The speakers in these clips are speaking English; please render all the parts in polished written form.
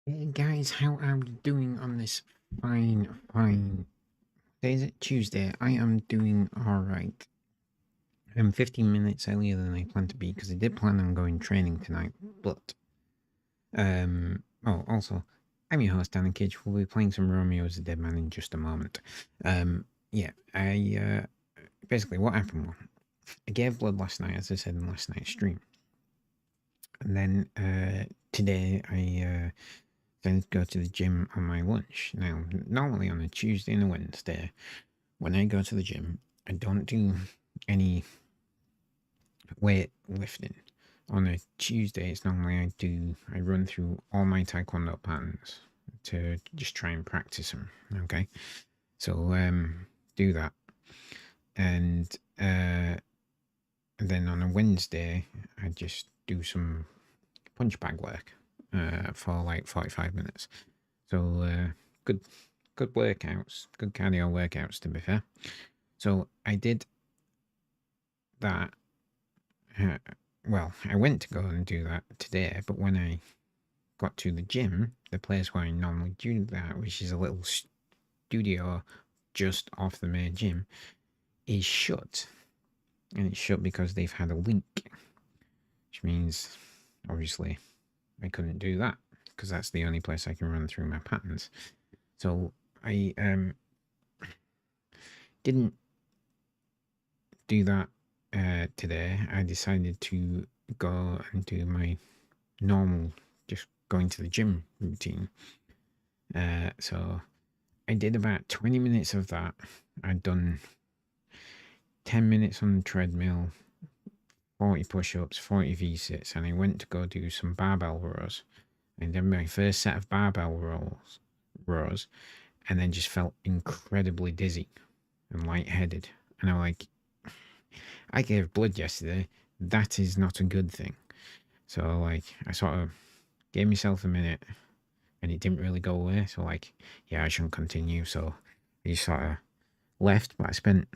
Hey guys, how are we doing on this fine day? Is it Tuesday? I am doing alright. I'm 15 minutes earlier than I planned to be because I did plan on going training tonight, but also I'm your host Danarkage. We'll be playing some Romeo Is A DeadMan in just a moment. Yeah, I basically what happened was I gave blood last night, as I said in last night's stream. And then today I then go to the gym on my lunch. Now, normally on a Tuesday and a Wednesday, when I go to the gym, I don't do any weight lifting. On a Tuesday, it's normally I run through all my Taekwondo patterns to just try and practice them. Okay, so do that, and then on a Wednesday, I just do some punch bag work for like 45 minutes. So good good workouts, good cardio workouts to be fair. So I did that. Uh, well, I went to go and do that today, but when I got to the gym, the place where I normally do that, which is a little studio just off the main gym, is shut. And it's shut because they've had a leak, which means obviously I couldn't do that because that's the only place I can run through my patterns. So I didn't do that today. I decided to go and do my normal, just going to the gym routine. So I did about 20 minutes of that. I'd done 10 minutes on the treadmill, 40 push ups, 40 V sits, and I went to go do some barbell rows. And then my first set of barbell rows, and then just felt incredibly dizzy and lightheaded. And I'm like, I gave blood yesterday. That is not a good thing. So like I sort of gave myself a minute and it didn't really go away. So like, yeah, I shouldn't continue. So I just sort of left, but I spent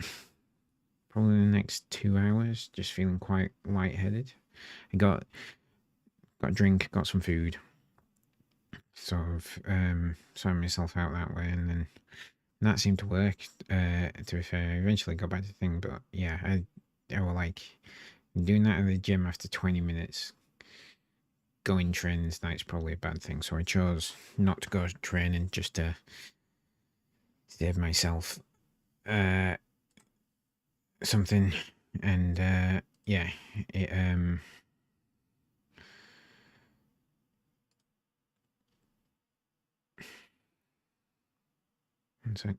probably the next 2 hours just feeling quite lightheaded. I got a drink, got some food, sort of sorted myself out that way, and then that seemed to work. To be fair, I eventually got back to the thing, but yeah, I was like doing that at the gym after 20 minutes. Going training tonight's probably a bad thing, so I chose not to go training just to save myself uh something. And yeah, it one sec.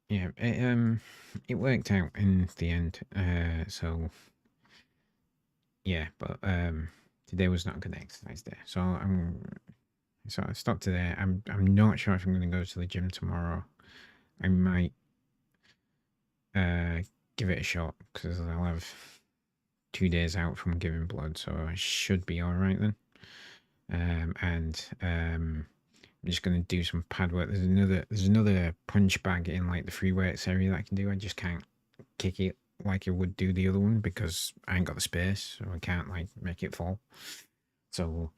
Yeah, it worked out in the end. So yeah, but today was not a good exercise day, so I stopped today. I'm not sure if I'm going to go to the gym tomorrow. I might uh give it a shot because I'll have 2 days out from giving blood, so I should be all right then. And I'm just gonna do some pad work. There's another punch bag in like the free weights area that I can do. I just can't kick it like I would do the other one because I ain't got the space, so I can't like make it fall. So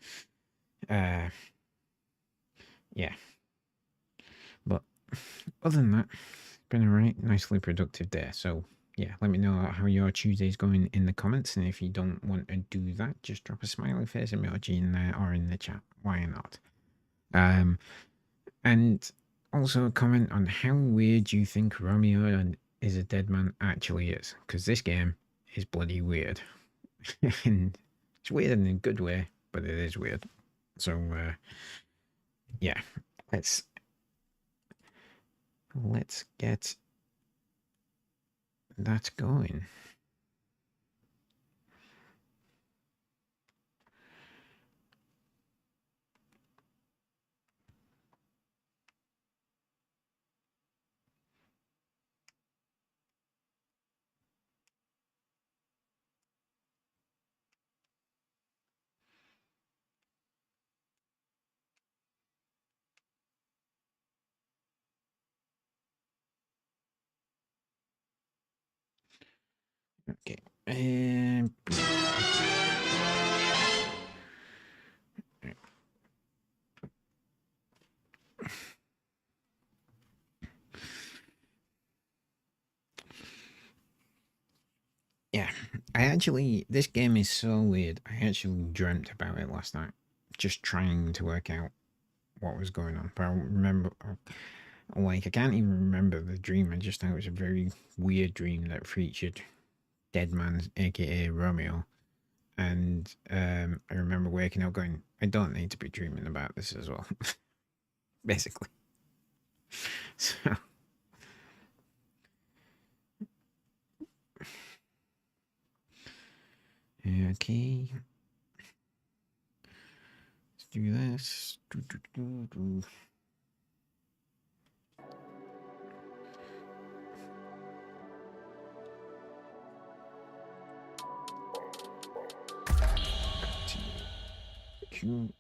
uh yeah. But other than that, it's been a right nicely productive day. So yeah, let me know how your Tuesday's going in the comments, and if you don't want to do that, just drop a smiley face emoji in there or in the chat. Why not? Um, and also comment on how weird you think Romeo Is A DeadMan actually is, because this game is bloody weird, and it's weird in a good way, but it is weird. So yeah, let's get that going. Okay. yeah, this game is so weird. I actually dreamt about it last night, just trying to work out what was going on. But I don't remember, like, I can't even remember the dream. I just know it was a very weird dream that featured Deadman, aka Romeo. And I remember waking up going, I don't need to be dreaming about this as well, basically. So, okay. Let's do this. Q.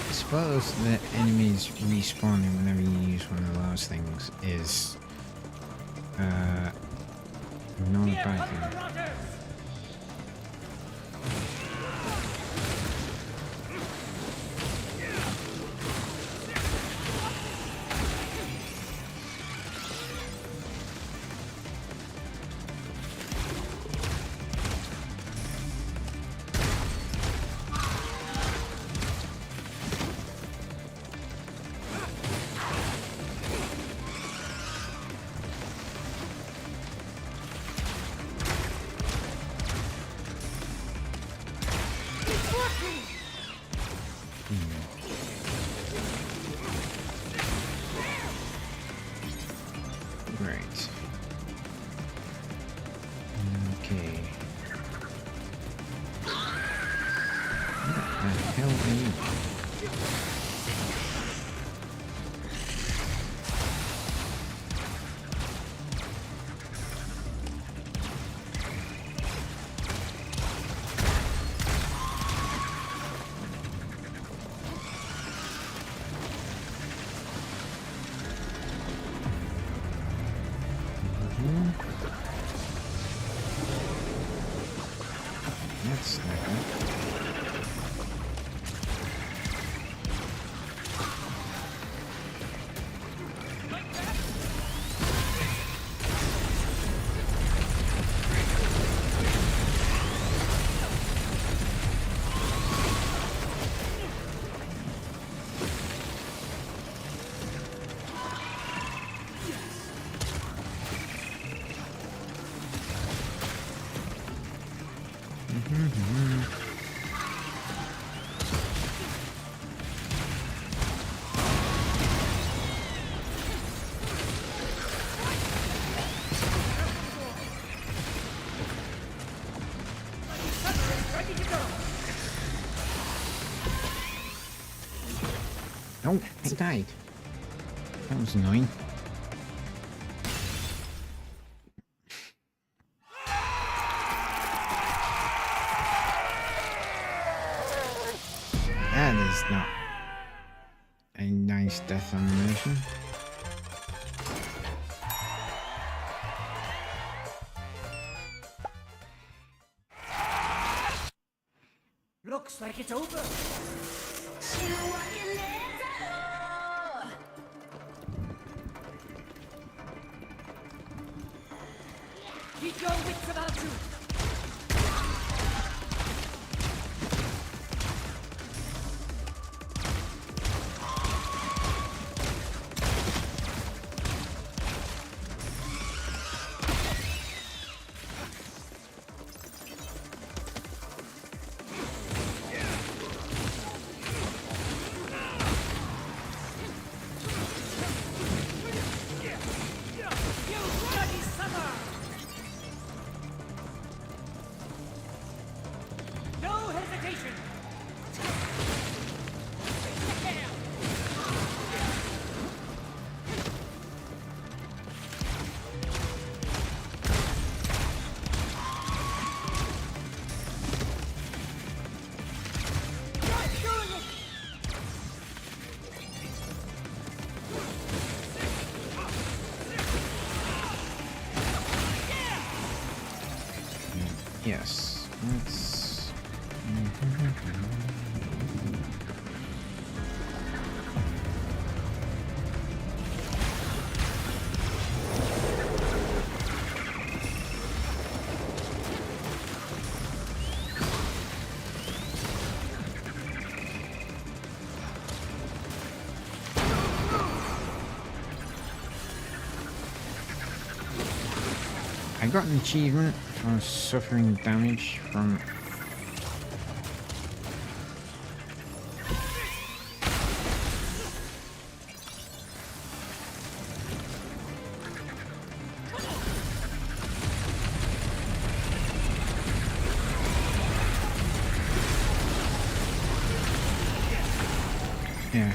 I suppose the enemies respawning whenever you use one of those things is not a bad thing. Right. Okay. What the hell are you? That's not good. Oh, I died. That was annoying. That is not a nice death animation. Looks like it's over. Keep your wits about you. Yes, let's... I got an achievement for suffering damage from... Yeah.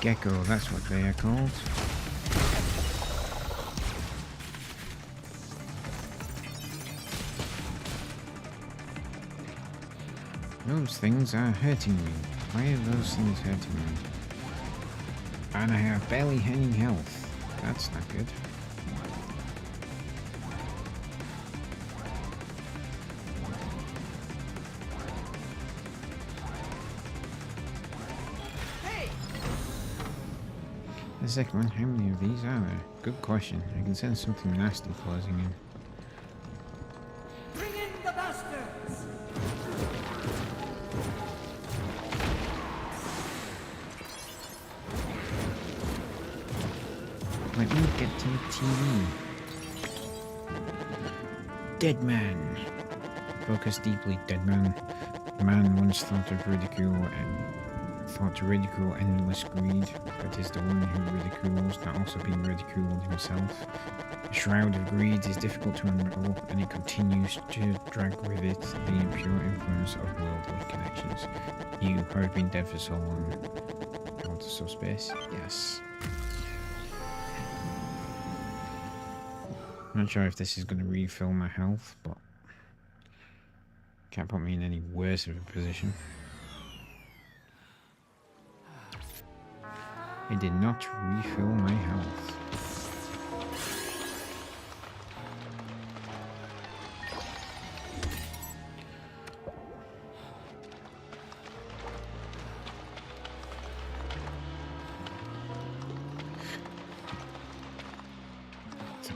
Gecko, that's what they are called. Those things are hurting me. Why are those things hurting me? And I have barely any health. That's not good. The second one, how many of these are there? Good question. I can sense something nasty closing in. Bring in the bastards! Let me get to the TV. Dead man. Focus deeply, dead man. Man once thought to ridicule endless greed, but is the one who ridicules not also being ridiculed himself. The shroud of greed is difficult to unravel, and it continues to drag with it the impure influence of worldly connections. You who have been dead for so long. Want to subspace? Yes. Not sure if this is going to refill my health, but can't put me in any worse of a position. It did not refill my health.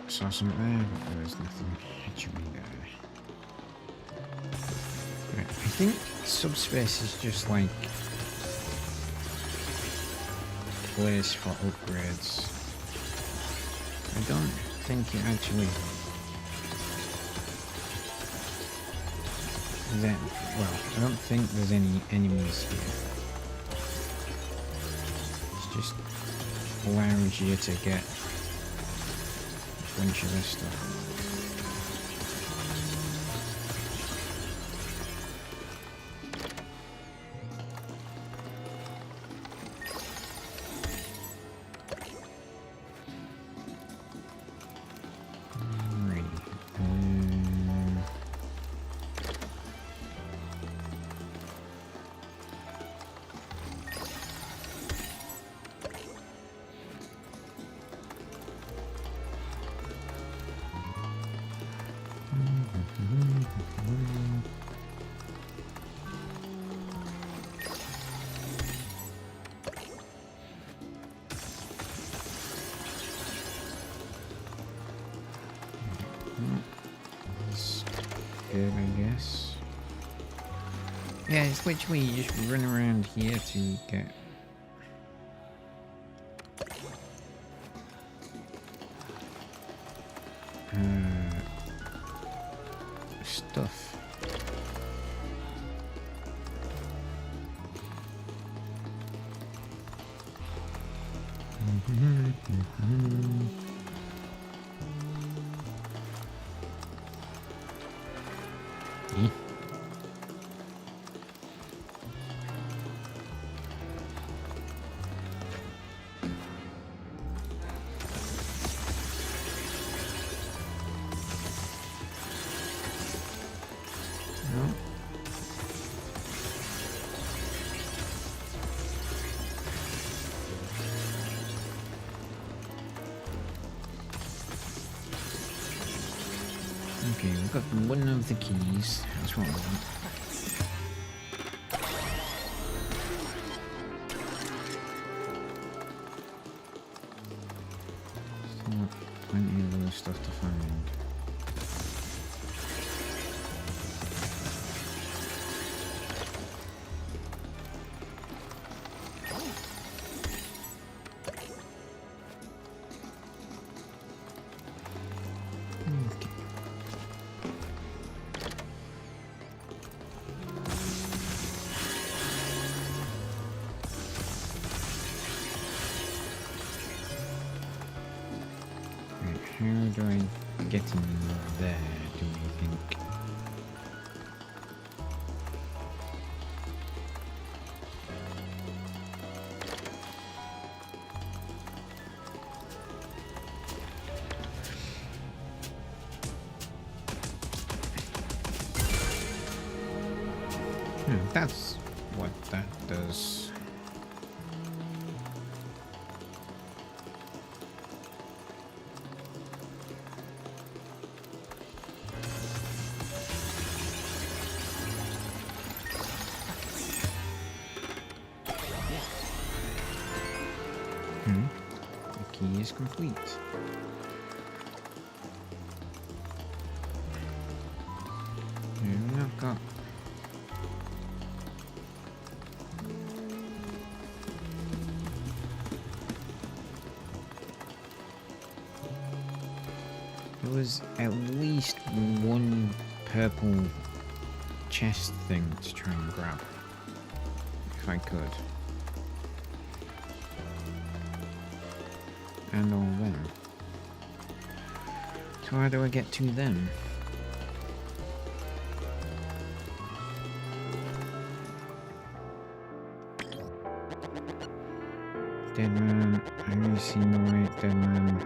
Saw something there, but there was nothing actually there. Right, I think subspace is just like a place for upgrades. I don't think it actually... I don't think there's any enemies here. It just allows you to get a bunch of this stuff. Good, I guess. Yeah, it's literally you just run around here to get stuff. Okay, we've got one of the keys. That's what we want. Still plenty of other stuff to find. Okay. Right, how do I get in there, do we think? Oh, that's what that does. The key is complete. We've not got. There was at least one purple chest thing to try and grab, if I could. And all them. So how do I get to them? Dead man, I really see no way. Dead man,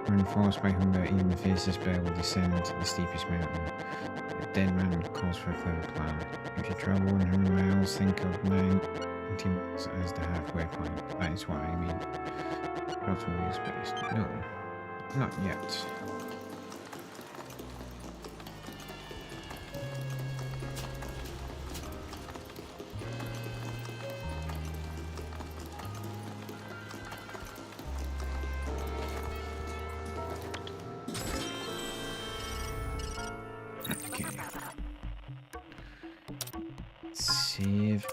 when forced by hunger, even the fiercest bear will descend into the steepest mountain. A dead man calls for a clever plan. If you travel 100 miles, think of 90 miles as the halfway point. That is what I mean. Relatively spaced. No, not yet. Okay. Save.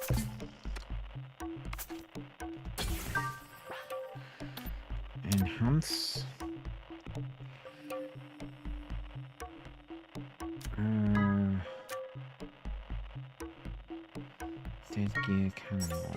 Enhance. Dead gear cannonball.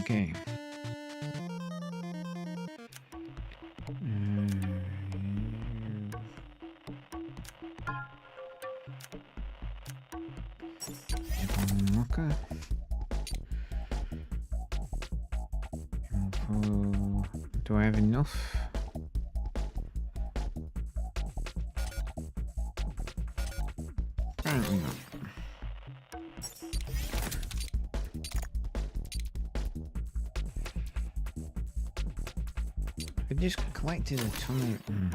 Okay. Locker. Do I have enough? Apparently not. I just collected a ton of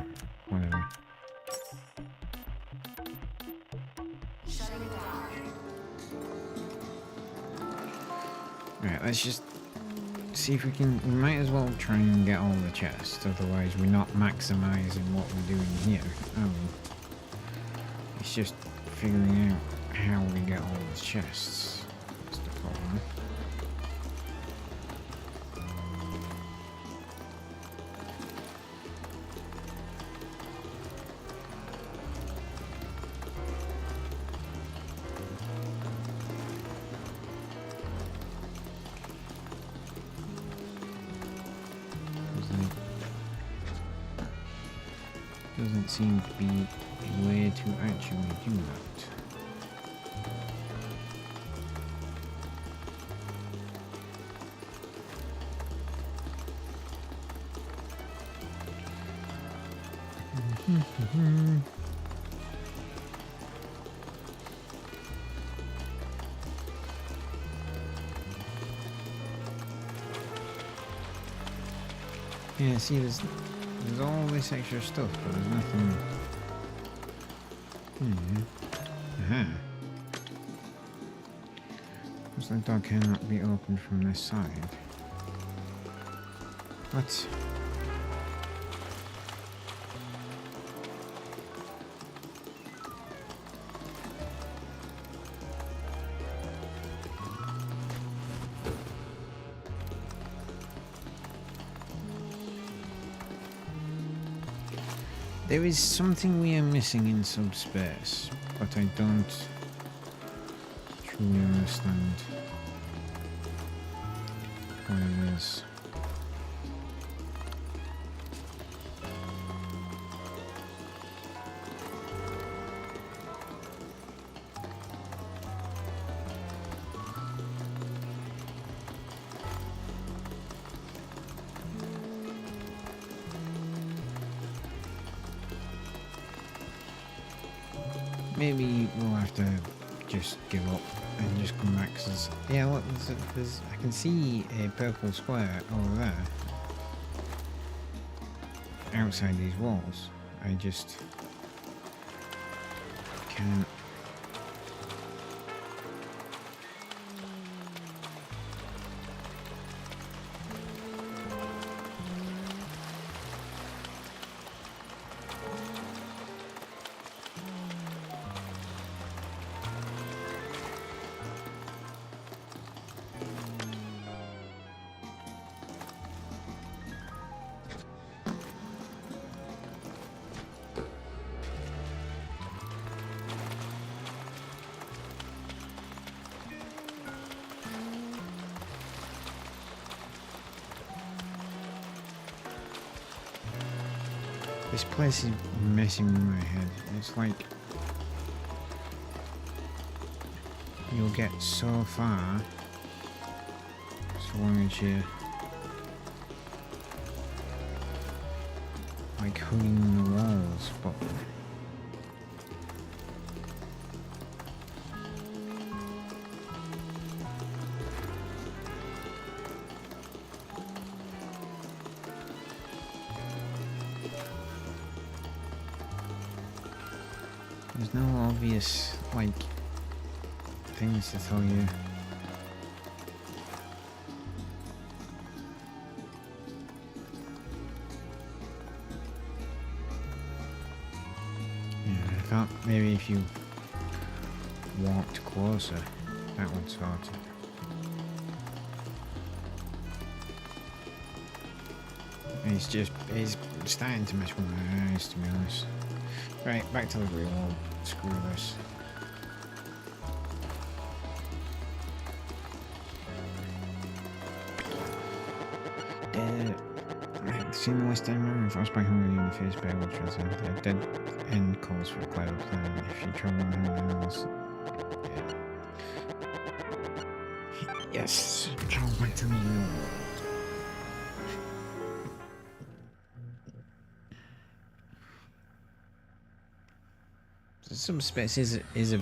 whatever. Right, let's just see if we can. We might as well try and get all the chests, otherwise we're not maximizing what we're doing here. Oh, it's just figuring out how we get all the chests. That's the problem. Doesn't seem to be a way to actually do that. Yeah, see, there's all this extra stuff, but there's nothing. Aha. Looks like the door cannot be opened from this side. What? There is something we are missing in subspace, but I don't truly understand what it is. Maybe we'll have to just give up and just come back. Cause yeah, look, there's I can see a purple square over there outside these walls. I just can't. This place is messing with my head. It's like you'll get so far so long as you like hugging the walls, but there's no obvious, like, things to tell you. Yeah, I thought maybe if you walked closer, that would sort it. It's starting to mess with my eyes, to be honest. Right, back to the real world. Screw this. Seen the list I'm forced by hunger in the face by will transcend. A dead end calls for a cloud plan. If you trouble anyone else. Yeah. Yes, travel back to the real world. Subspace is a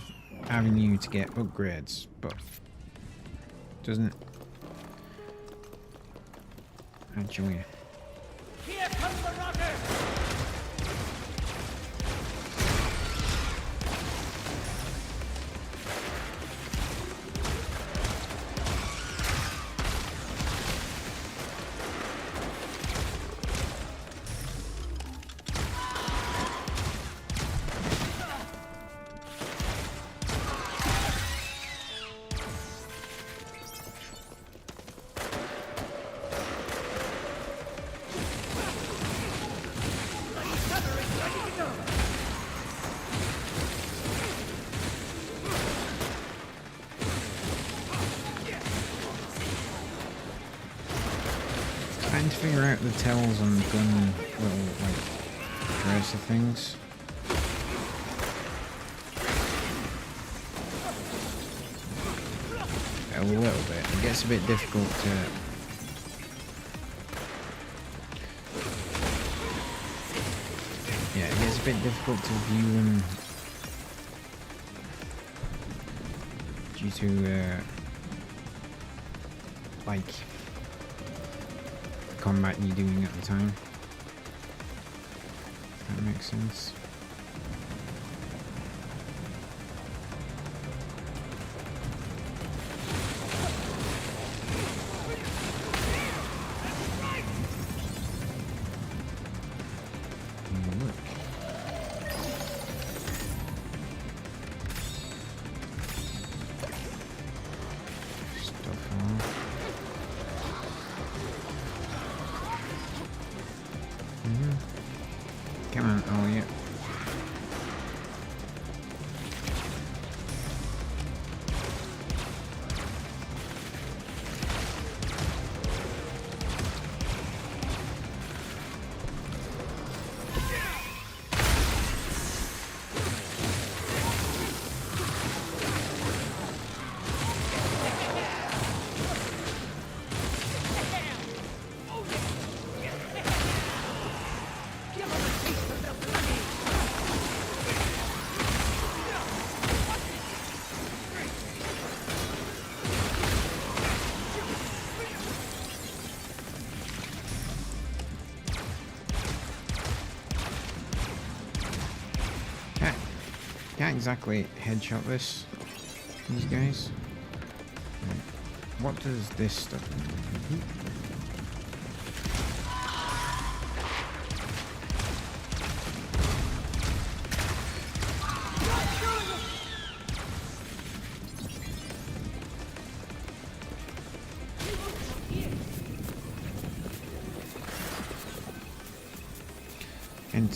avenue to get upgrades, but doesn't actually. Here comes the rocket! Trying to figure out the tells on the gun little like tracer things. A little bit. It gets a bit difficult to yeah, it gets a bit difficult to view them due to like the combat you're doing at the time. That makes sense. Come on, oh yeah. Can't exactly headshot these guys. Right. What does this stuff do? And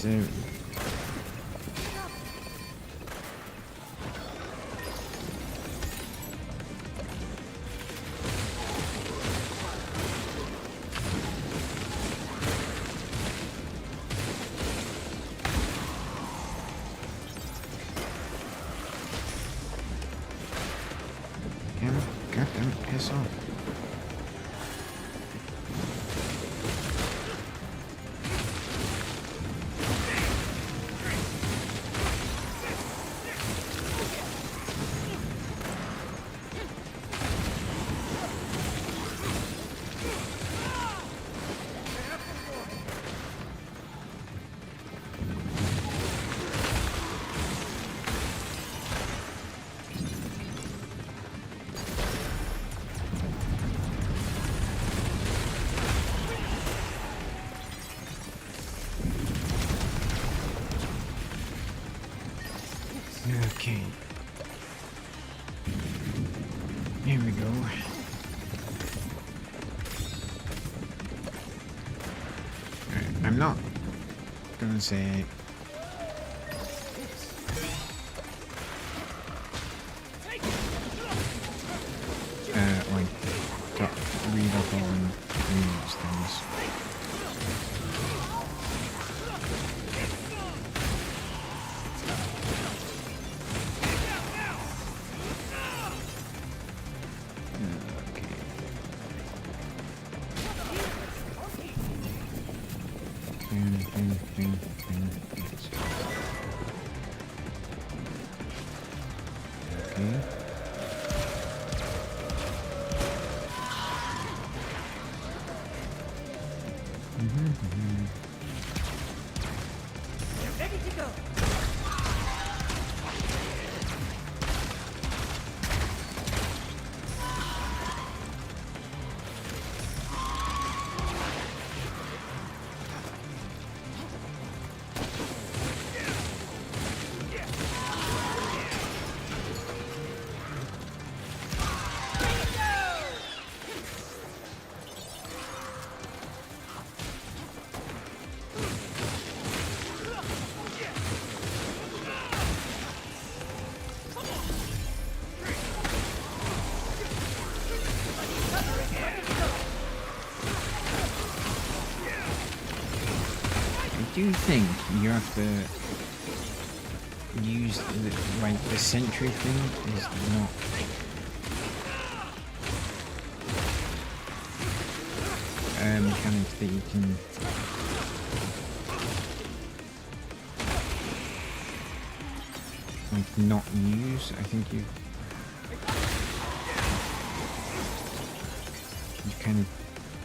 God damn it, piss off. Okay. Here we go. Alright, I'm not gonna say like read up on these things. Ready to go. I do think you have to use the sentry thing is not mechanic that you can not use. I think you kind of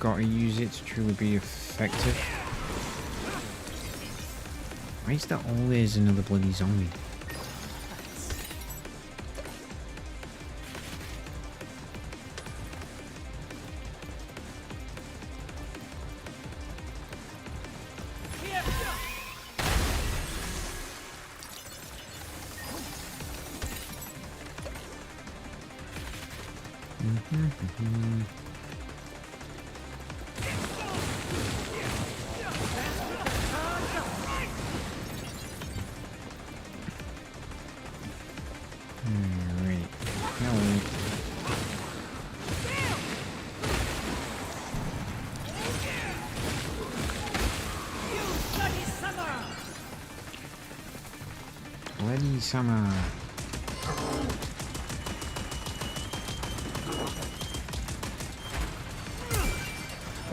got to use it to truly be effective. Why is there always another bloody zombie? Bloody summer.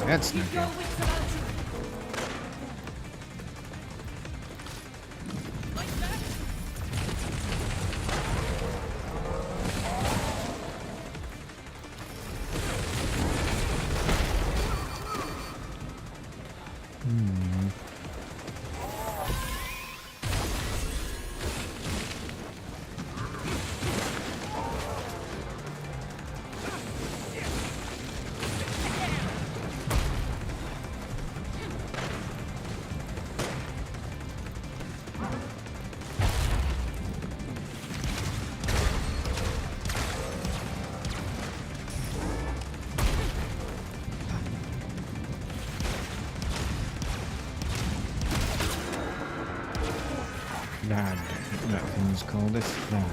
That's not good. Lad, that thing's called a lad.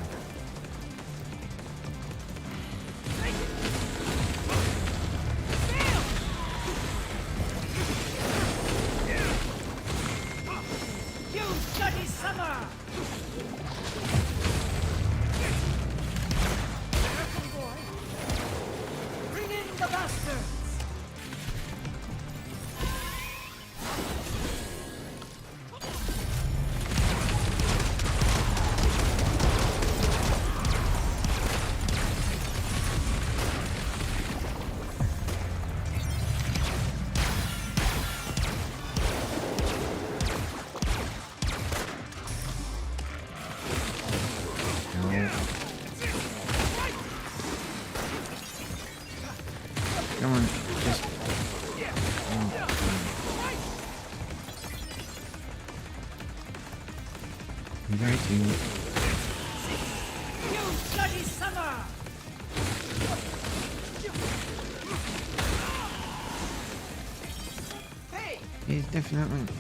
You bloody summer! Careful, boy. Bring in the bastards! Come on, just... You guys do... You bloody summer! Hey! It's definitely...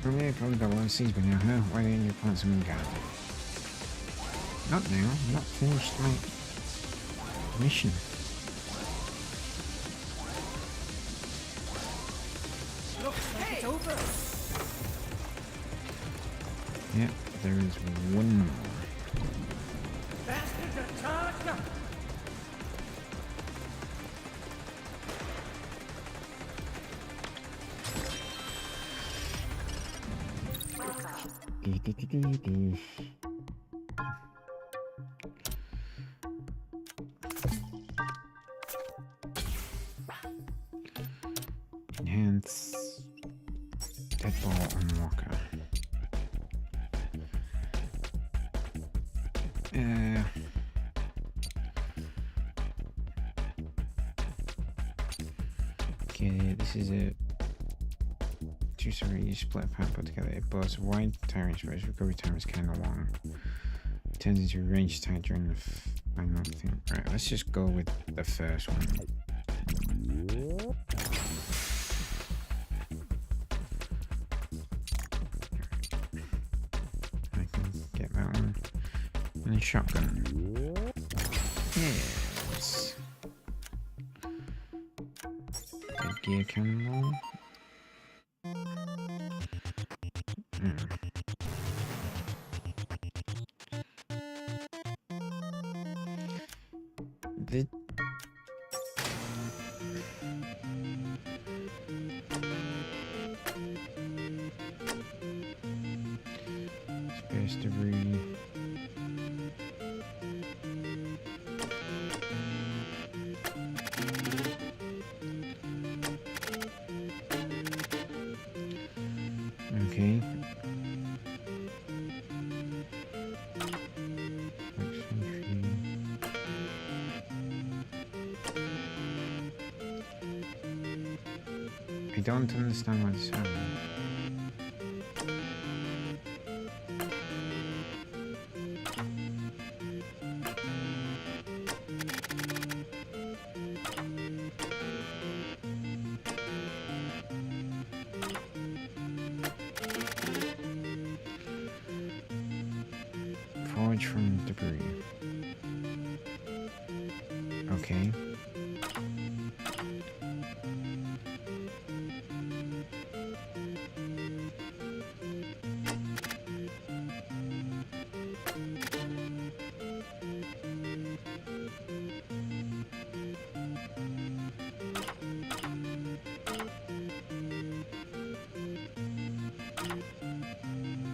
Romeo probably got a lot of seeds by now, huh? Why didn't you plant some in the garden? Not now, I'm not finished my mission. Looks like it's over. Yep, there is one more. Bastards are charged up. Enhance Deadball Unlocker. Okay, this is a two-story split apart put together. It boasts a wide tire space. Recovery time is kind of long. It turns into a range attack during the final thing. Right, let's just go with the first one. I can get that one. And a shotgun. Yes. A gear cannonball. The space debris. I don't understand what's happening. Forage from debris. Okay.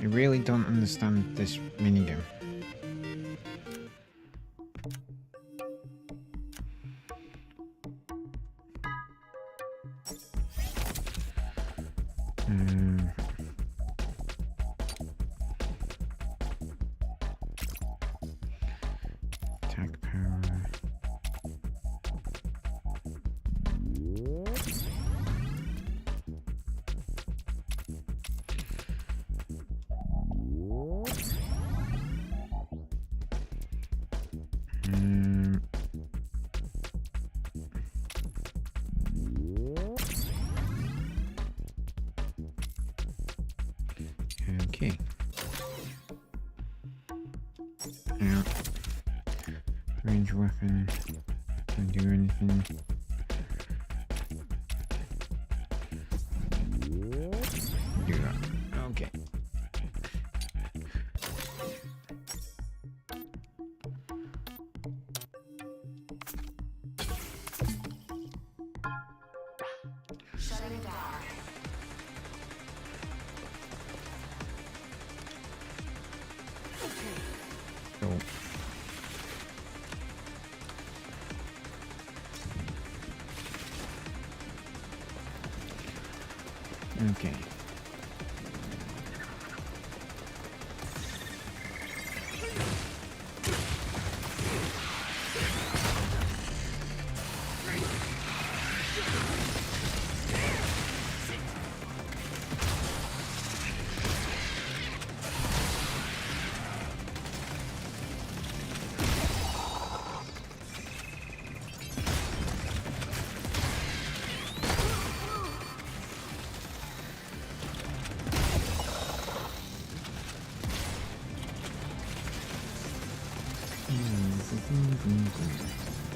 I really don't understand this minigame. Attack power. Okay. Now, range weapon. Can't do anything. Do that. Okay. Shutting down. So. Okay.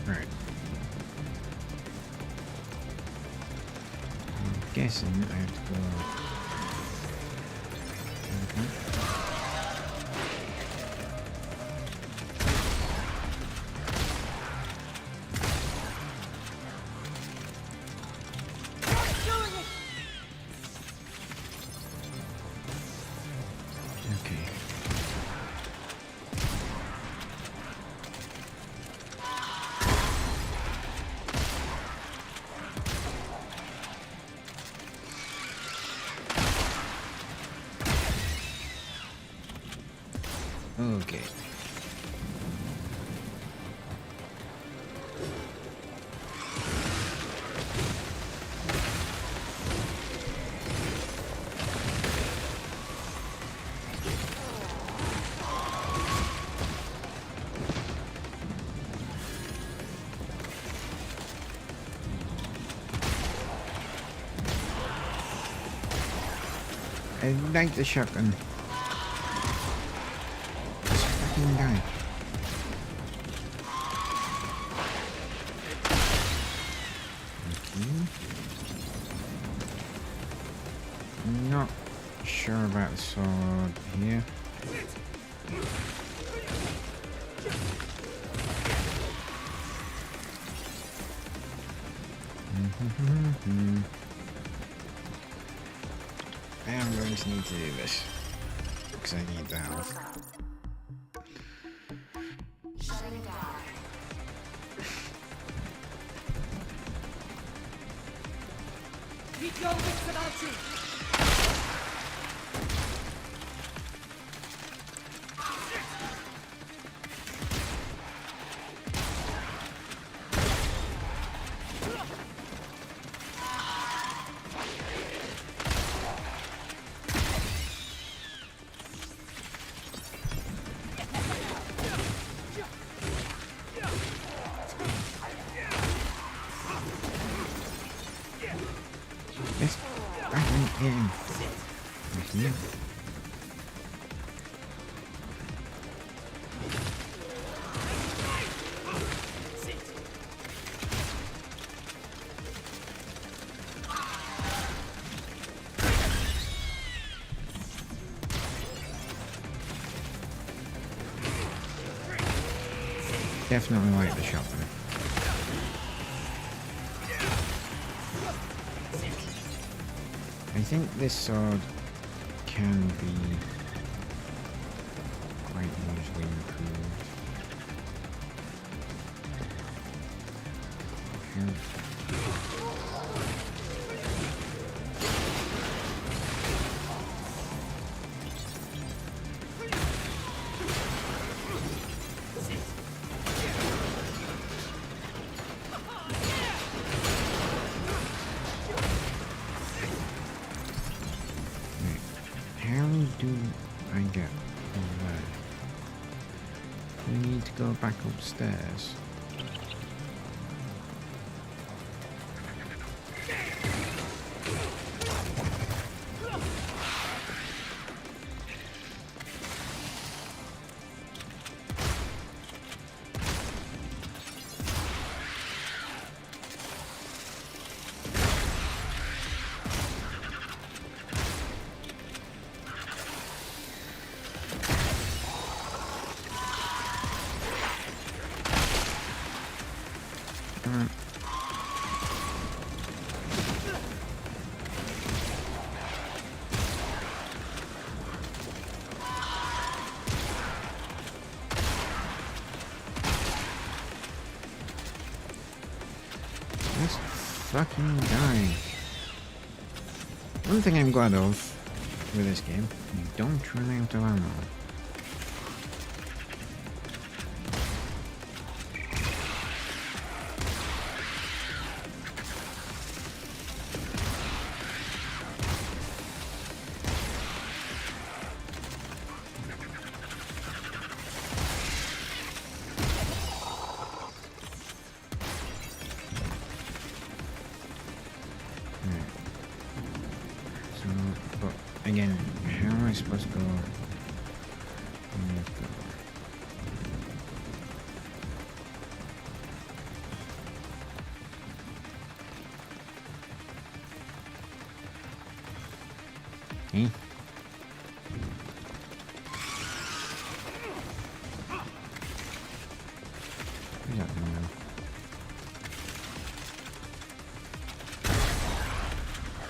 Right. I'm guessing I have to go. Okay. Okay. Okay. I like the shotgun. Just fucking die. Not sure about the sword here. I am going to need to do this because I need the health. Shutting down. Keep your wits about you. Back in. Thank you. Definitely like the shotgun. I think this sword can be quite easily improved. How do I get over there? We need to go back upstairs. Let's fucking die. One thing I'm glad of with this game, you don't run out of ammo. But again, how am I supposed to go? Eh? I don't know.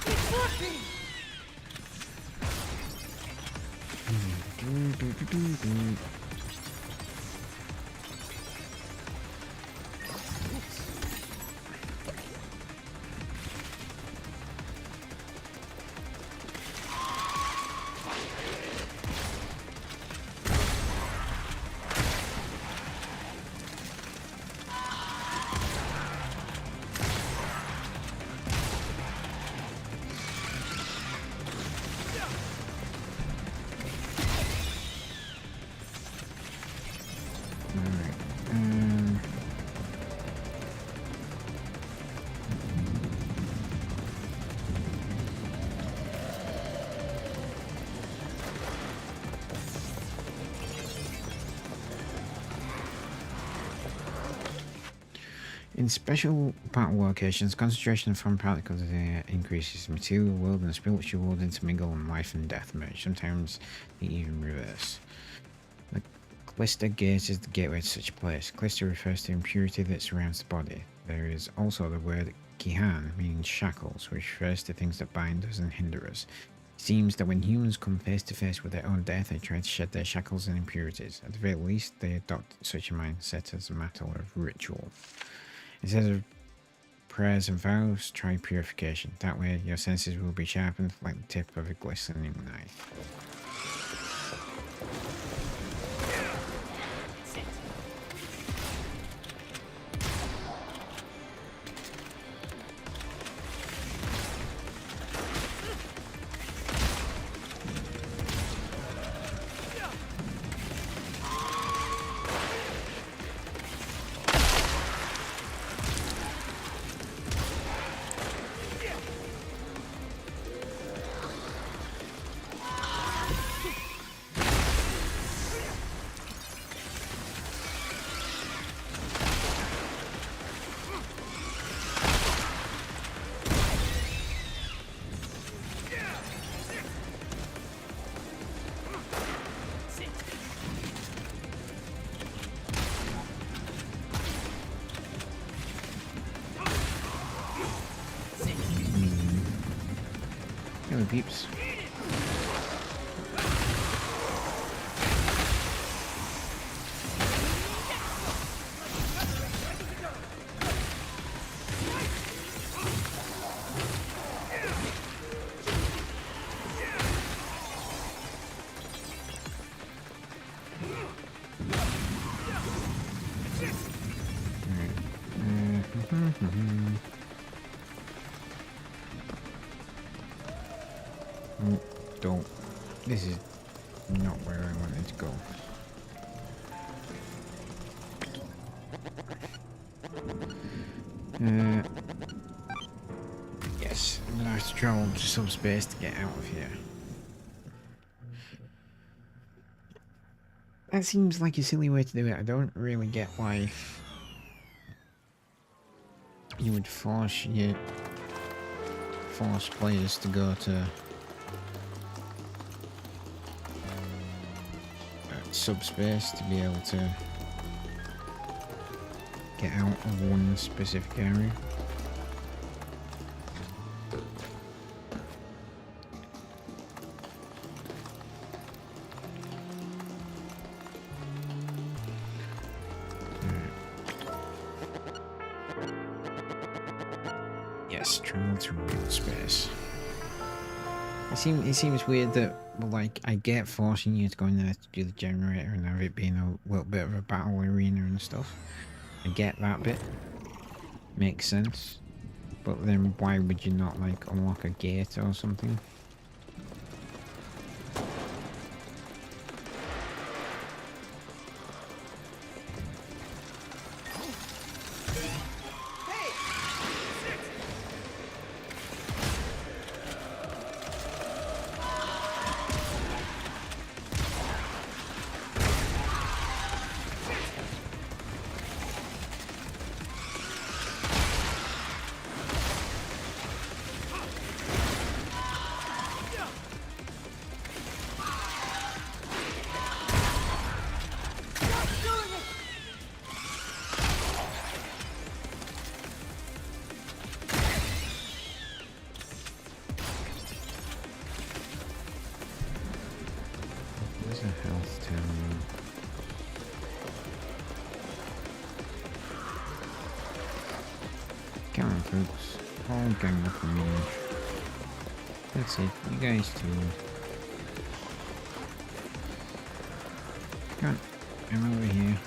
It's working! In special battle locations, concentration of foreign particles increases. Material world and spiritual world intermingle and life and death merge. Sometimes they even reverse. The Clister Gate is the gateway to such a place. Clister refers to impurity that surrounds the body. There is also the word Kihan, meaning shackles, which refers to things that bind us and hinder us. It seems that when humans come face to face with their own death, they try to shed their shackles and impurities. At the very least, they adopt such a mindset as a matter of ritual. Instead of prayers and vows, try purification. That way, your senses will be sharpened like the tip of a glistening knife. Hello, peeps. Don't. This is not where I wanted to go. Yes, I'm gonna have to travel to subspace to get out of here. That seems like a silly way to do it. I don't really get why you would force players to go to subspace to be able to get out of one specific area. Yes, travel to real space. It seems weird that, well, like, I get forcing you to go in there to do the generator and have it being a little bit of a battle arena and stuff. I get that bit. Makes sense. But then why would you not, like, unlock a gate or something? A health town. Come on, folks. All gang up on me. That's it. You guys too. Come on. I'm over here.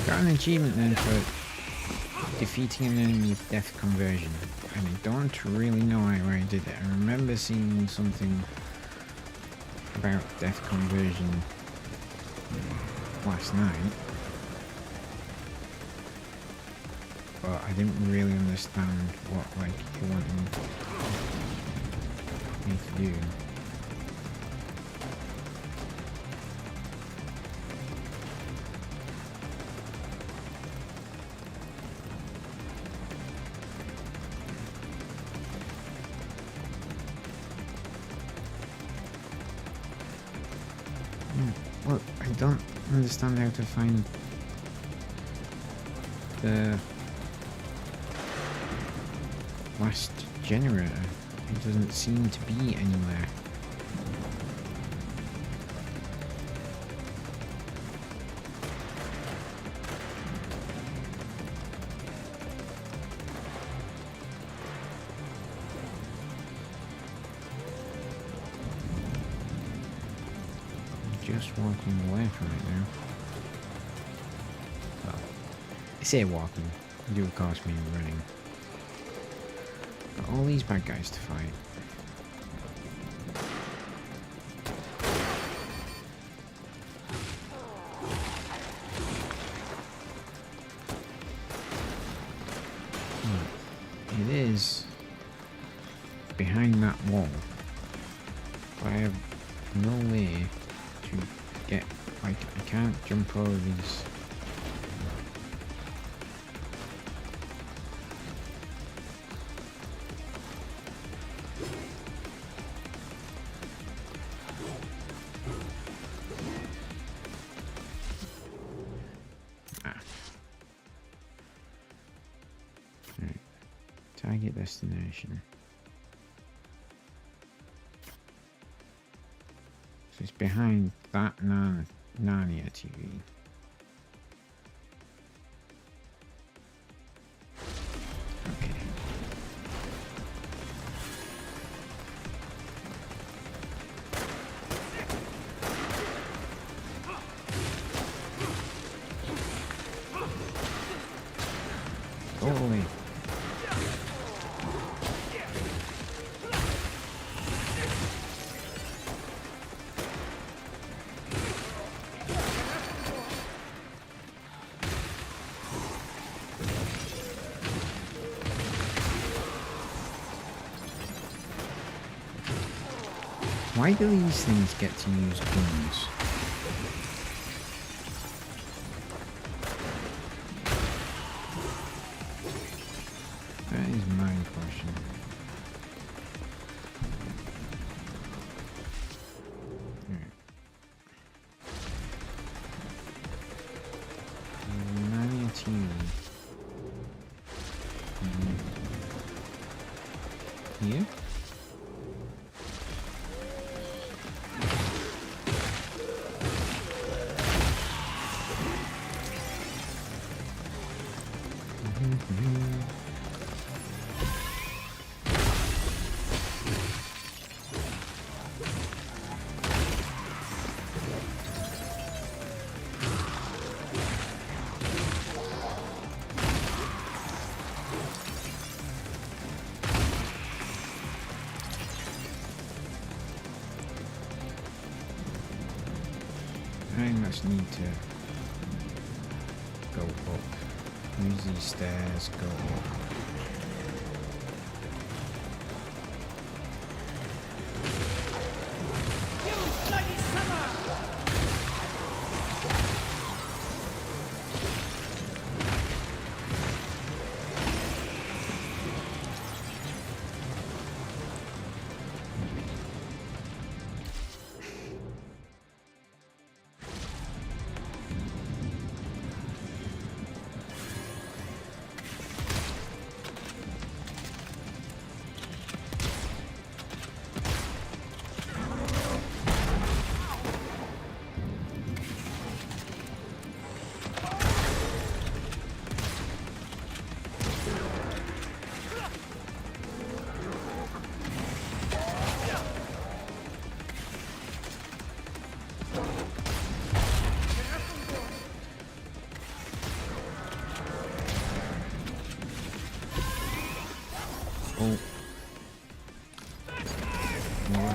Got an achievement then for defeating an enemy with death conversion, and I don't really know how I did it. I remember seeing something about death conversion last night, but I didn't really understand what, like, you wanted me to do. Well, I don't understand how to find the last generator. It doesn't seem to be anywhere. Just walking away from it now. Well, I say walking. It do cost me running. Got all these bad guys to fight. is behind that wall. But I have no way to get, like, I can't jump over these. Right. Target destination. So it's behind that Narnia TV. Okay. Go away. Why do these things get to use guns? That is my question. Narnia TV. Here? I must need to go up. Use these stairs, go up. You bloody summer! Oh. More.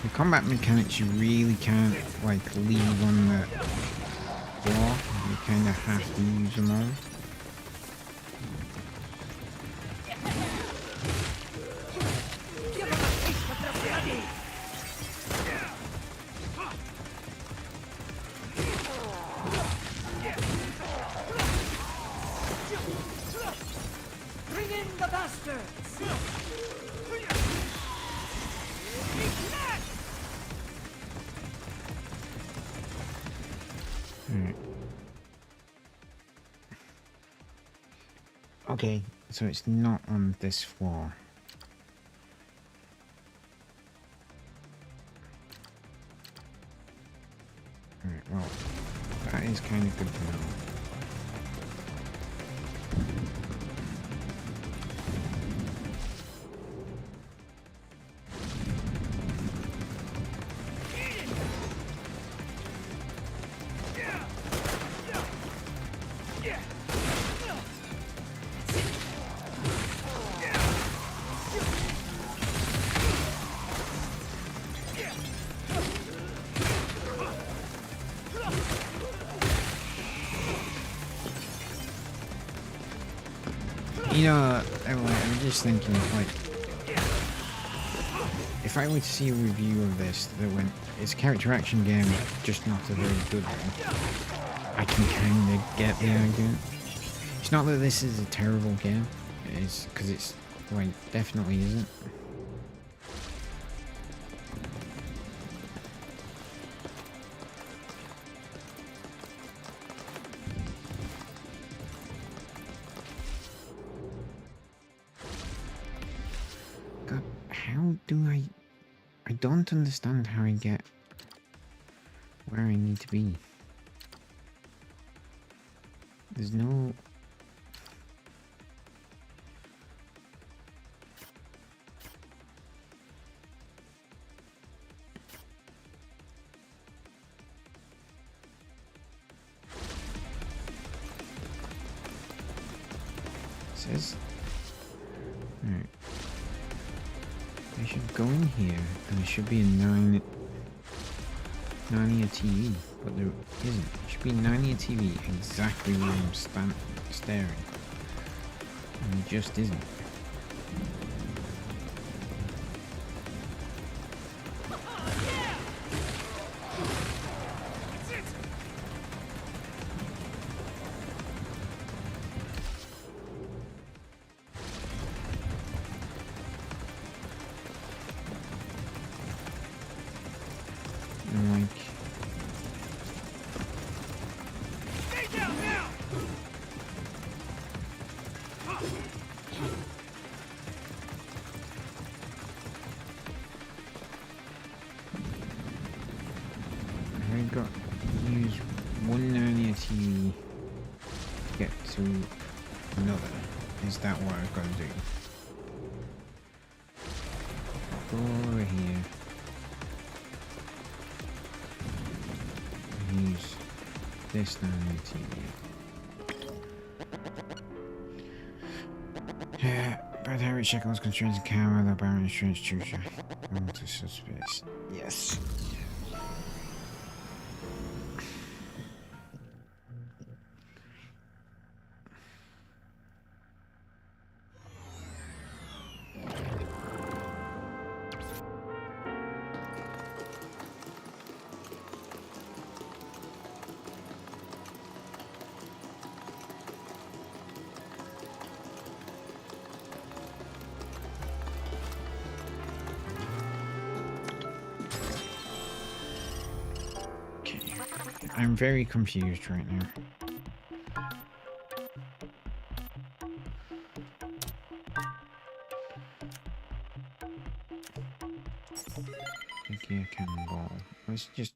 The combat mechanics you really can't like leave on the floor. You kind of have to use them all. Bring in the bastards! Alright. Okay, so it's not on this floor. is kind of good to know. You know, I'm just thinking, like, if I were to see a review of this that went, it's a character action game, just not a very good one, I can kind of get the argument. It's not that this is a terrible game, it's because it's, like, definitely isn't. God, how do I don't understand how I get where I need to be. There's no... It says... Alright. I should go in here, and there should be a 90 a TV, but there isn't. It should be 90 a TV exactly where I'm staring. And it just isn't. And like... I've got to use one linear TV to get to another. Is that what I've got to do? Go over here. Use this linear TV. Yeah, but Harry Shekels constrains the camera, the Baron Strange Chucha. Going to subspace. Yes. I'm very confused right now. Okay, I can ball. Let's just...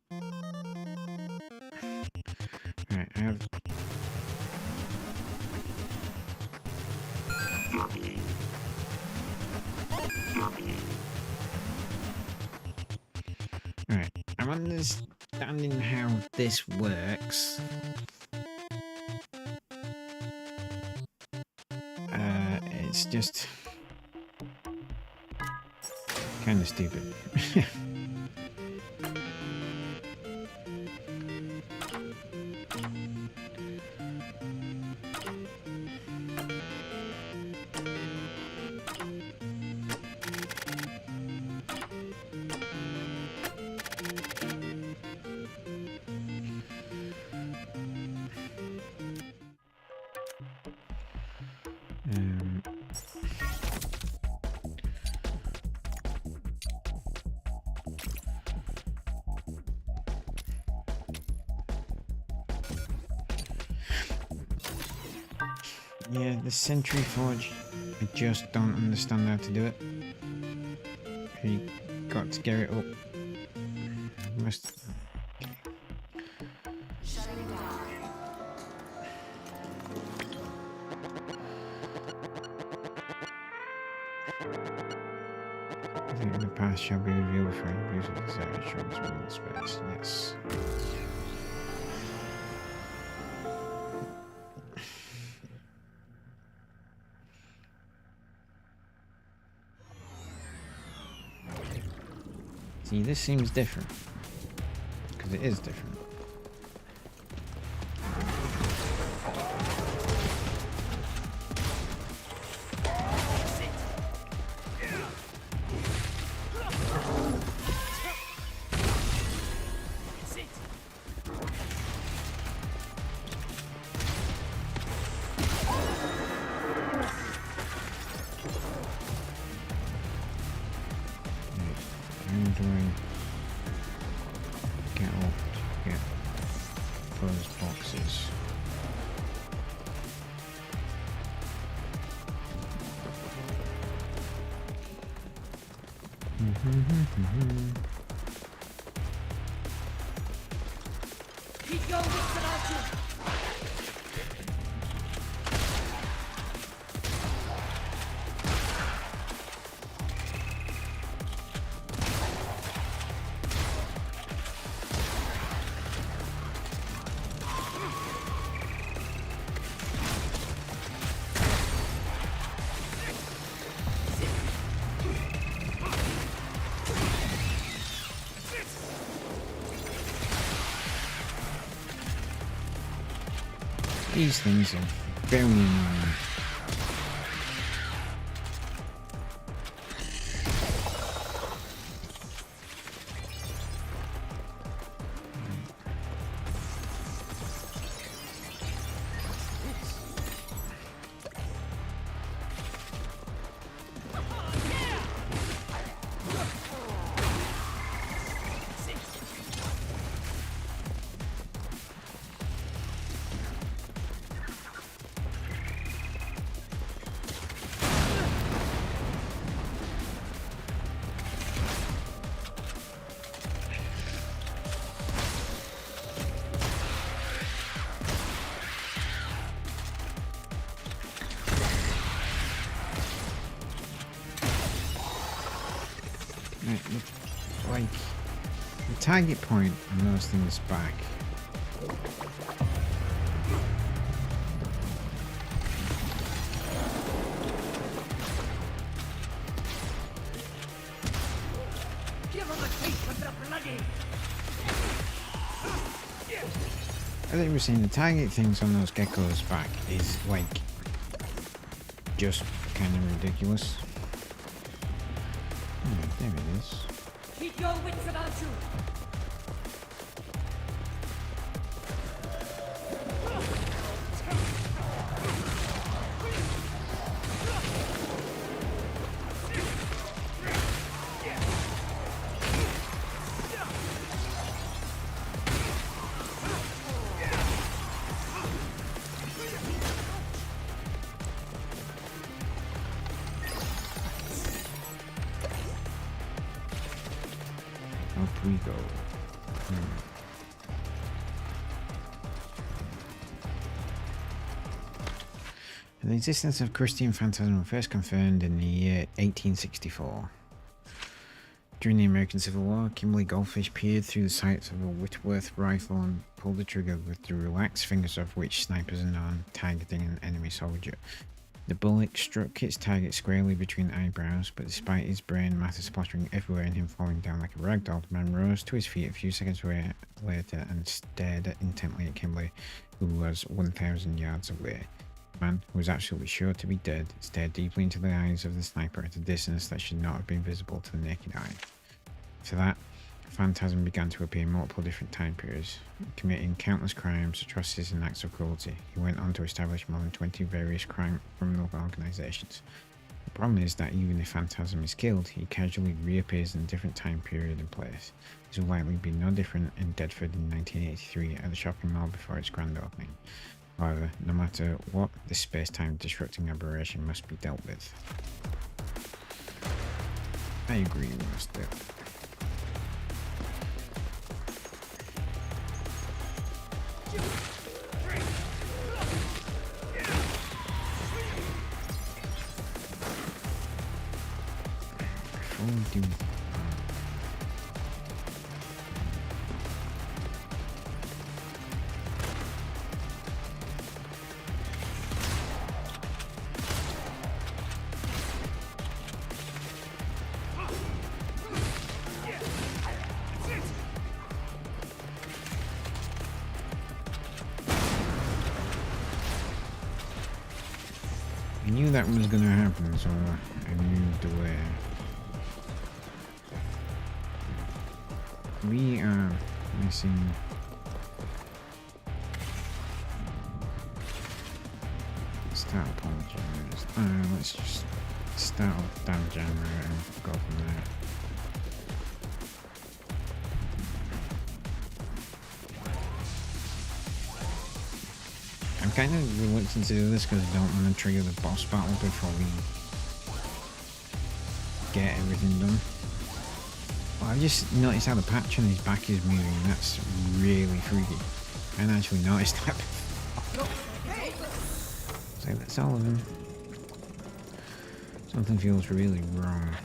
Alright, I have... Alright, I'm understanding how this works. It's just... kind of stupid. Yeah, the Sentry Forge, I just don't understand how to do it. You got to get it up. Must... Okay. Shutting down. Everything in the past shall be revealed before you use the desired assurance within the space. Yes. See, this seems different. Because it is different. Keep your wits about you. These things are very annoying. Like, the target point on those things back. Give him a taste of the bloody. I think we're saying the target things on those geckos back is like just kind of ridiculous. Oh, there it is. Keep your wits about you. Up we go. The existence of Christian phantasm was first confirmed in the year 1864. During the American Civil War, Kimberly Goldfish peered through the sights of a Whitworth rifle and pulled the trigger with the relaxed fingers of which snipers are known, targeting an enemy soldier. The bullet struck its target squarely between the eyebrows, but despite his brain matter splattering everywhere and him falling down like a ragdoll, the man rose to his feet a few seconds later and stared intently at Kimberly, who was 1,000 yards away. The man, who was absolutely sure to be dead, stared deeply into the eyes of the sniper at a distance that should not have been visible to the naked eye. After that, Phantasm began to appear in multiple different time periods, committing countless crimes, atrocities and acts of cruelty. He went on to establish more than 20 various criminal organizations. The problem is that even if Phantasm is killed, he casually reappears in a different time period and place. This will likely be no different in Deadford in 1983 at the shopping mall before its grand opening. However, no matter what, this space-time disrupting aberration must be dealt with. I agree, we must do. Full do? I knew that was gonna happen, so I moved away. We are missing start apologizers. Let's just start off damage armor and go from there. I'm kind of reluctant to do this because I don't want to trigger the boss battle before we get everything done. Well, I've just noticed how the patch on his back is moving. That's really freaky. I hadn't actually noticed that before. So that's all of them. Something feels really wrong.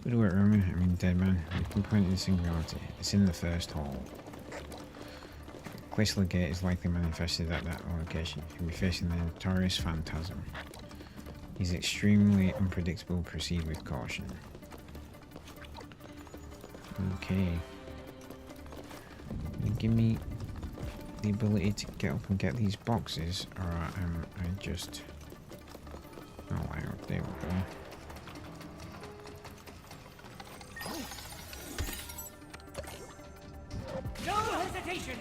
Good work, Romeo. I mean, Deadman. You pinpointed the singularity. It's in the first hall. Crystal Gate is likely manifested at that location. You'll be facing the notorious Phantasm. He's extremely unpredictable. Proceed with caution. Okay. You give me the ability to get up and get these boxes, or am I just... Oh wow, there we No hesitation!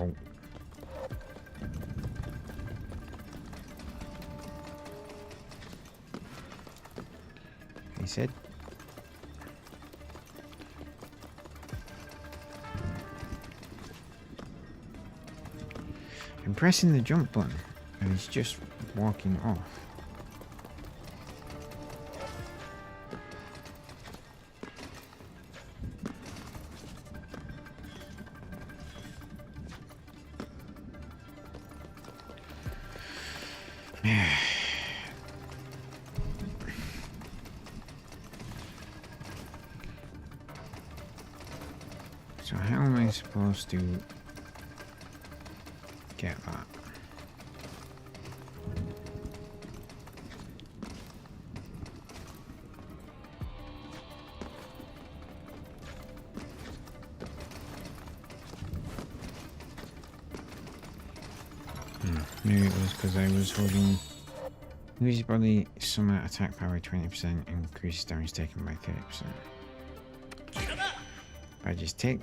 go. He said. I'm pressing the jump button and it's just walking off. So how am I supposed to get that? Maybe it was because I was holding. Loses body summon attack power 20%, increases damage taken by 30%. Badges take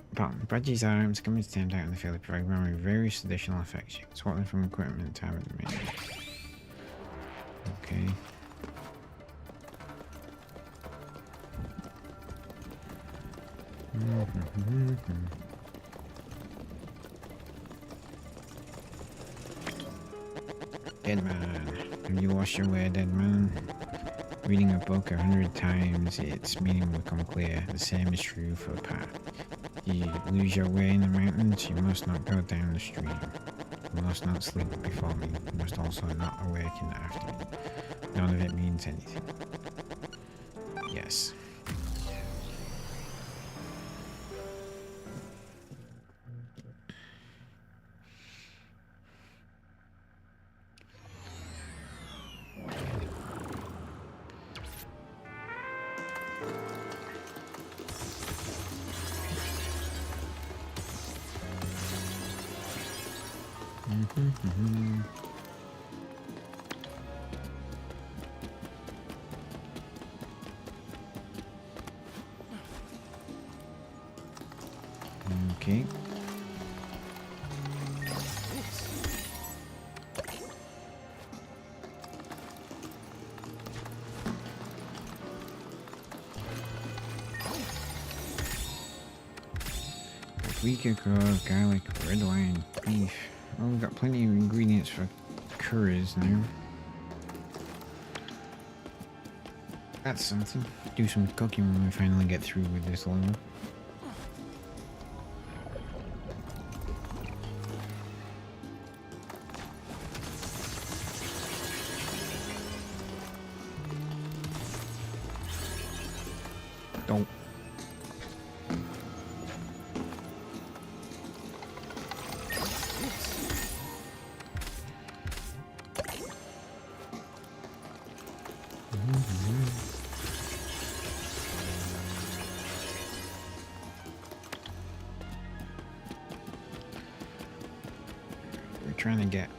Badges arms come into stand out in the field, provide Romeo with various additional effects. You can swap them from equipment tab at the menu. Okay. Deadman. Have you lost your way, Deadman? Reading a book 100 times, its meaning will become clear. The same is true for the path. You lose your way in the mountains, you must not go down the stream. You must not sleep before me. You must also not awaken after me. None of it means anything. Yes. Okay. If we could grow garlic, red wine, beef. Oh, we've got plenty of ingredients for curries now. That's something. Do some cooking when we finally get through with this level. Don't. We're trying to get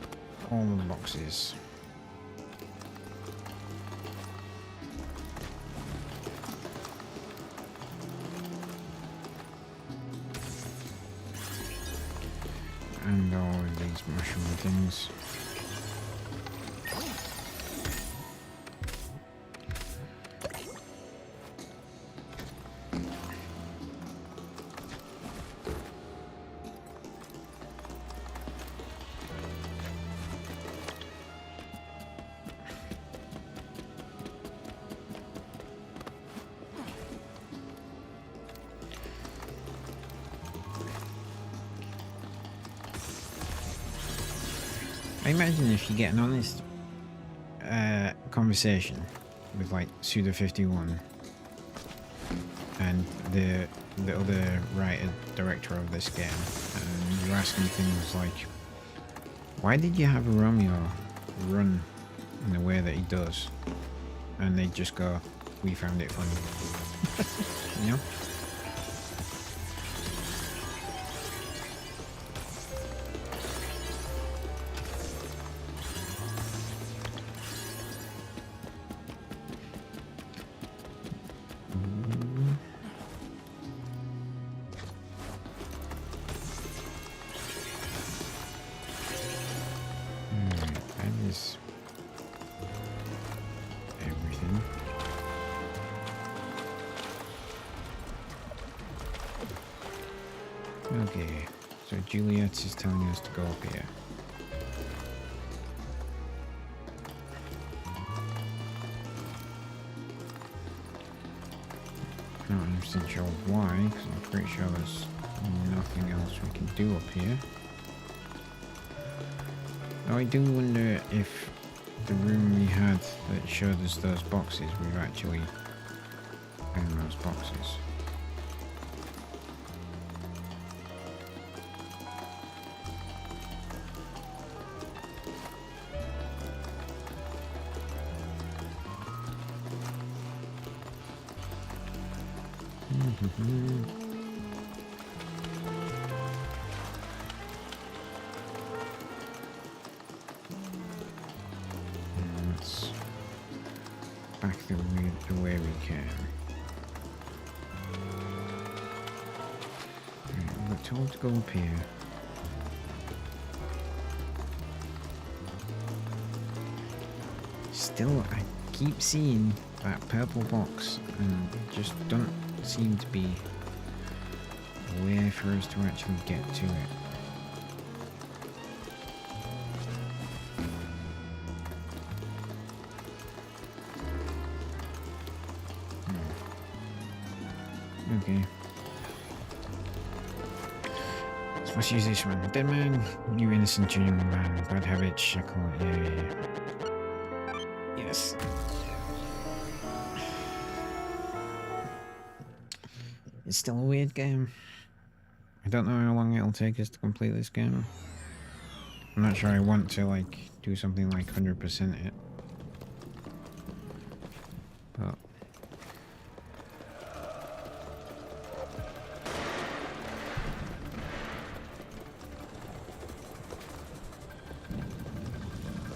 all the boxes. And all of these mushroom things. I imagine if you get an honest conversation with like Suda51 and the other writer director of this game, and you ask them things like, why did you have Romeo run in the way that he does? And they just go, we found it funny. You know? That is everything. Okay, so Juliet is telling us to go up here. Not 100% sure why, because I'm pretty sure there's nothing else we can do up here. Now I do wonder if the room we had that showed us those boxes, we've actually found those boxes. Let's back the way we can. Right, we're told to go up here. Still, I keep seeing that purple box and it just don't seem to be a way for us to actually get to it. Okay. So let's use this one. Dead man, you innocent young man. Bad habits, shackle. Yeah. Yes. It's still a weird game. I don't know how long it'll take us to complete this game. I'm not sure I want to like do something like 100% it. But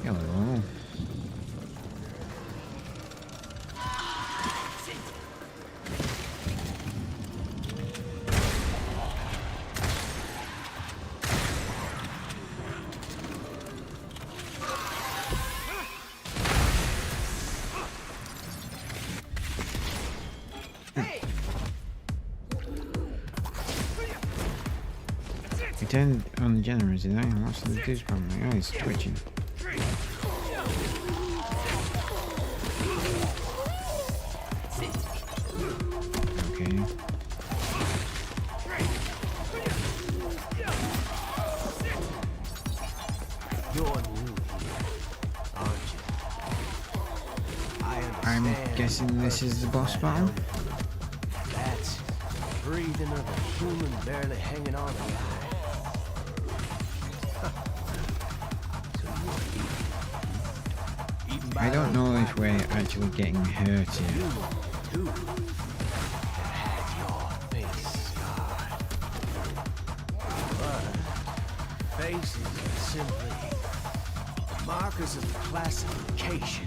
hello. I turned on the generator today and lost the juice from my eyes twitching. Guessing this is the boss battle? That's breathing of a human barely hanging on the eye. I don't know if we're actually getting hurt here. Too, that had your face scarred. But faces are simply markers of classification.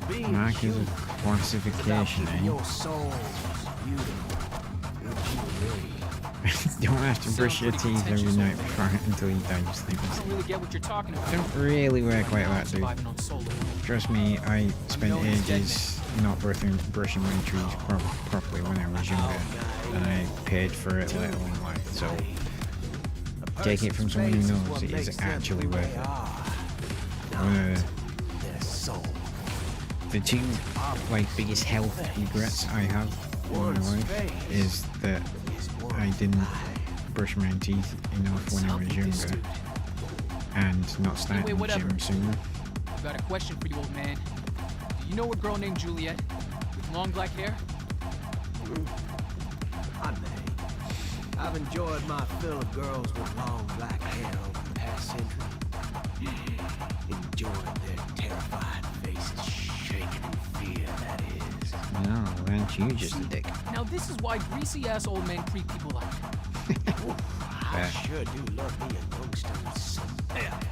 Being Markers human of classification, without keeping eh? your soul beautiful. Would you agree? Don't have to brush your teeth every night before until you die just like I this. don't really get what you're talking about. Don't really work like that, dude. Surviving on solo. Trust me, I spent Romeo Is A ages not brushing my teeth properly when I was younger, and I paid for it later in life, so take it from someone who knows it is actually worth it. Their soul. The two biggest health regrets I have in my life is that I didn't brush my teeth enough when I was younger and not starting the whatever. gym sooner. I've got a question for you, old man. Do you know a girl named Juliet with long black hair? I may. I've enjoyed my fill of girls with long black hair over the past century. Enjoying their terrified faces shaking in fear, that is. No, aren't you just a dick? Now this is why greasy-ass old men creep people out. I sure do love me a youngster with some pep.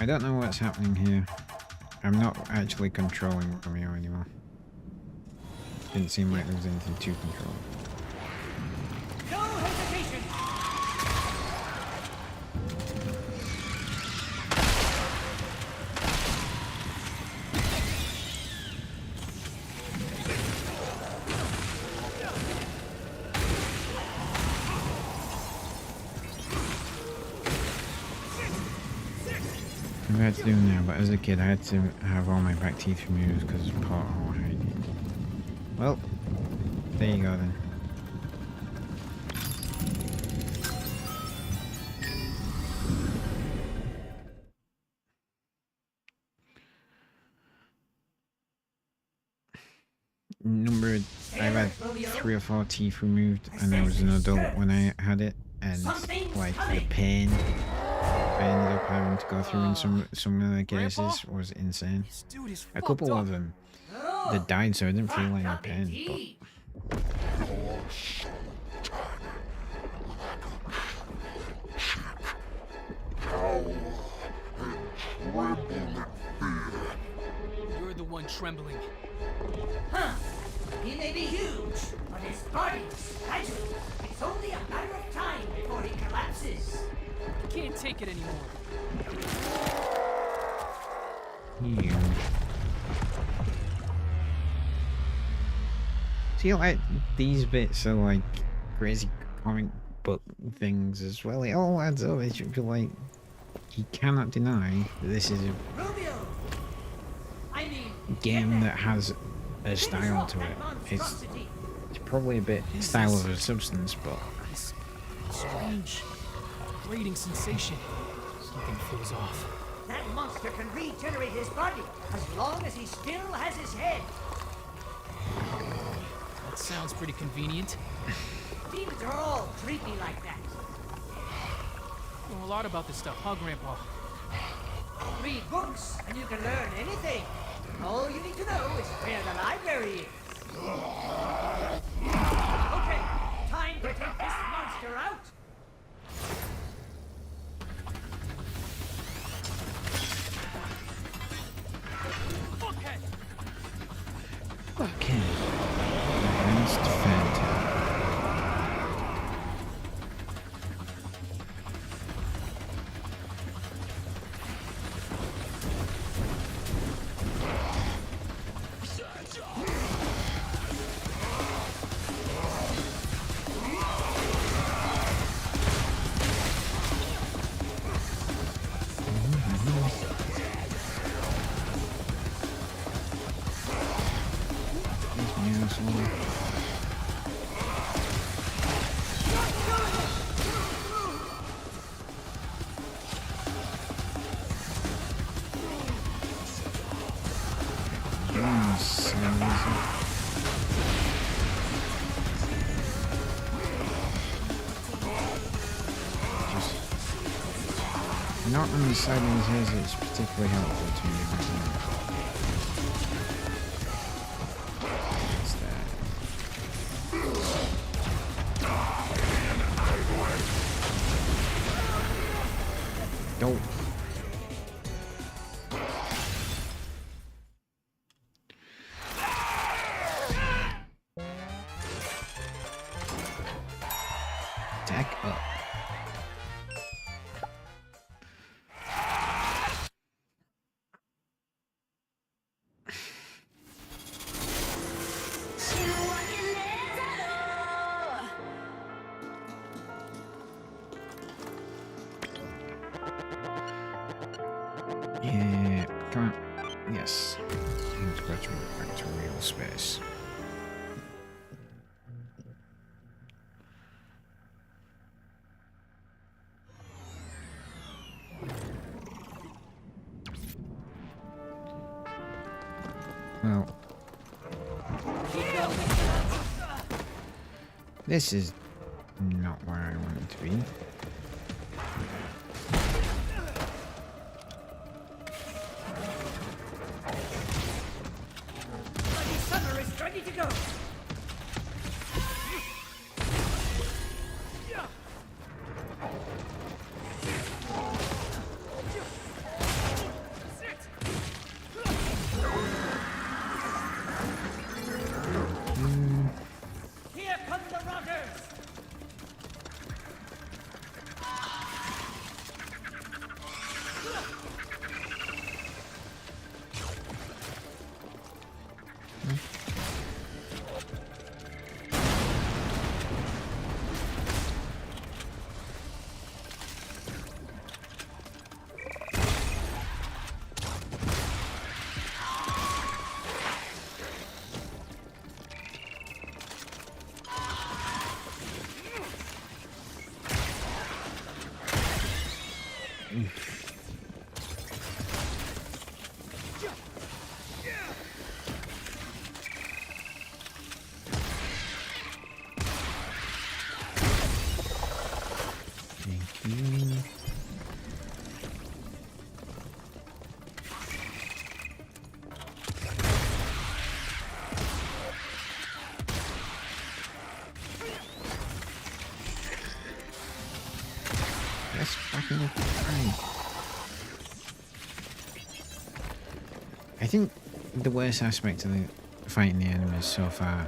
I don't know what's happening here. I'm not actually controlling Romeo anymore. Didn't seem like there was anything to control. No hesitation! I'm about to do now, but as a kid I had to have all my back teeth removed because of pothole hiding. Well, there you go then. I've had 3 or 4 teeth removed, and I was an adult when I had it, and the pain I ended up having to go through in some of the cases was insane. This dude is A couple fucked of up. them that died, so I didn't feel any pain. You're the one trembling. Huh. He may be huge, but his body is fragile. It's only a matter of time before he collapses. I can't take it anymore. Huge. See, like these bits are like crazy comic book things as well. It all adds up. It should be like you cannot deny that this is a Romeo! I mean, game that has a style to it. It's probably a bit style over substance, but This strange, grating sensation. Something feels off. that monster can regenerate his body as long as he still has his head. That sounds pretty convenient. Demons are all creepy like that. You know a lot about this stuff, huh, Grandpa? Read books and you can learn anything. All you need to know is where the library is. Okay, time to take this monster out. Okay. okay. Advanced Phantom. Not understanding his is particularly helpful to me. What's that? Don't. Attack up. Yeah, come on. Yes. Let's go back to real space. Well, this is not where I want it to be. Bloody summer is ready to go. Here come the rockers. Thank you. That's fucking fine. I think the worst aspect of the fighting the enemies so far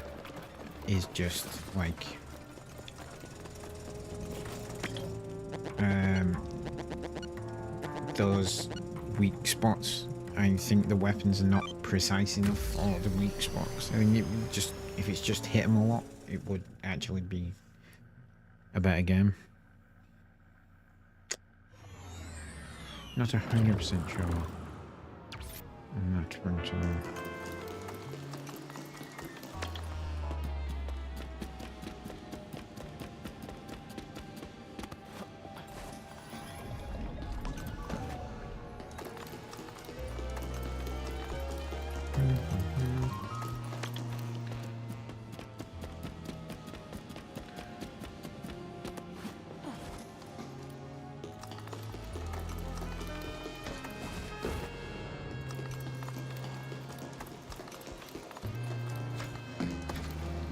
is just like those weak spots. I think the weapons are not precise enough for the weak spots. I think it would just, if it's just hit them a lot, it would actually be a better game. Not 100% sure on that front at all.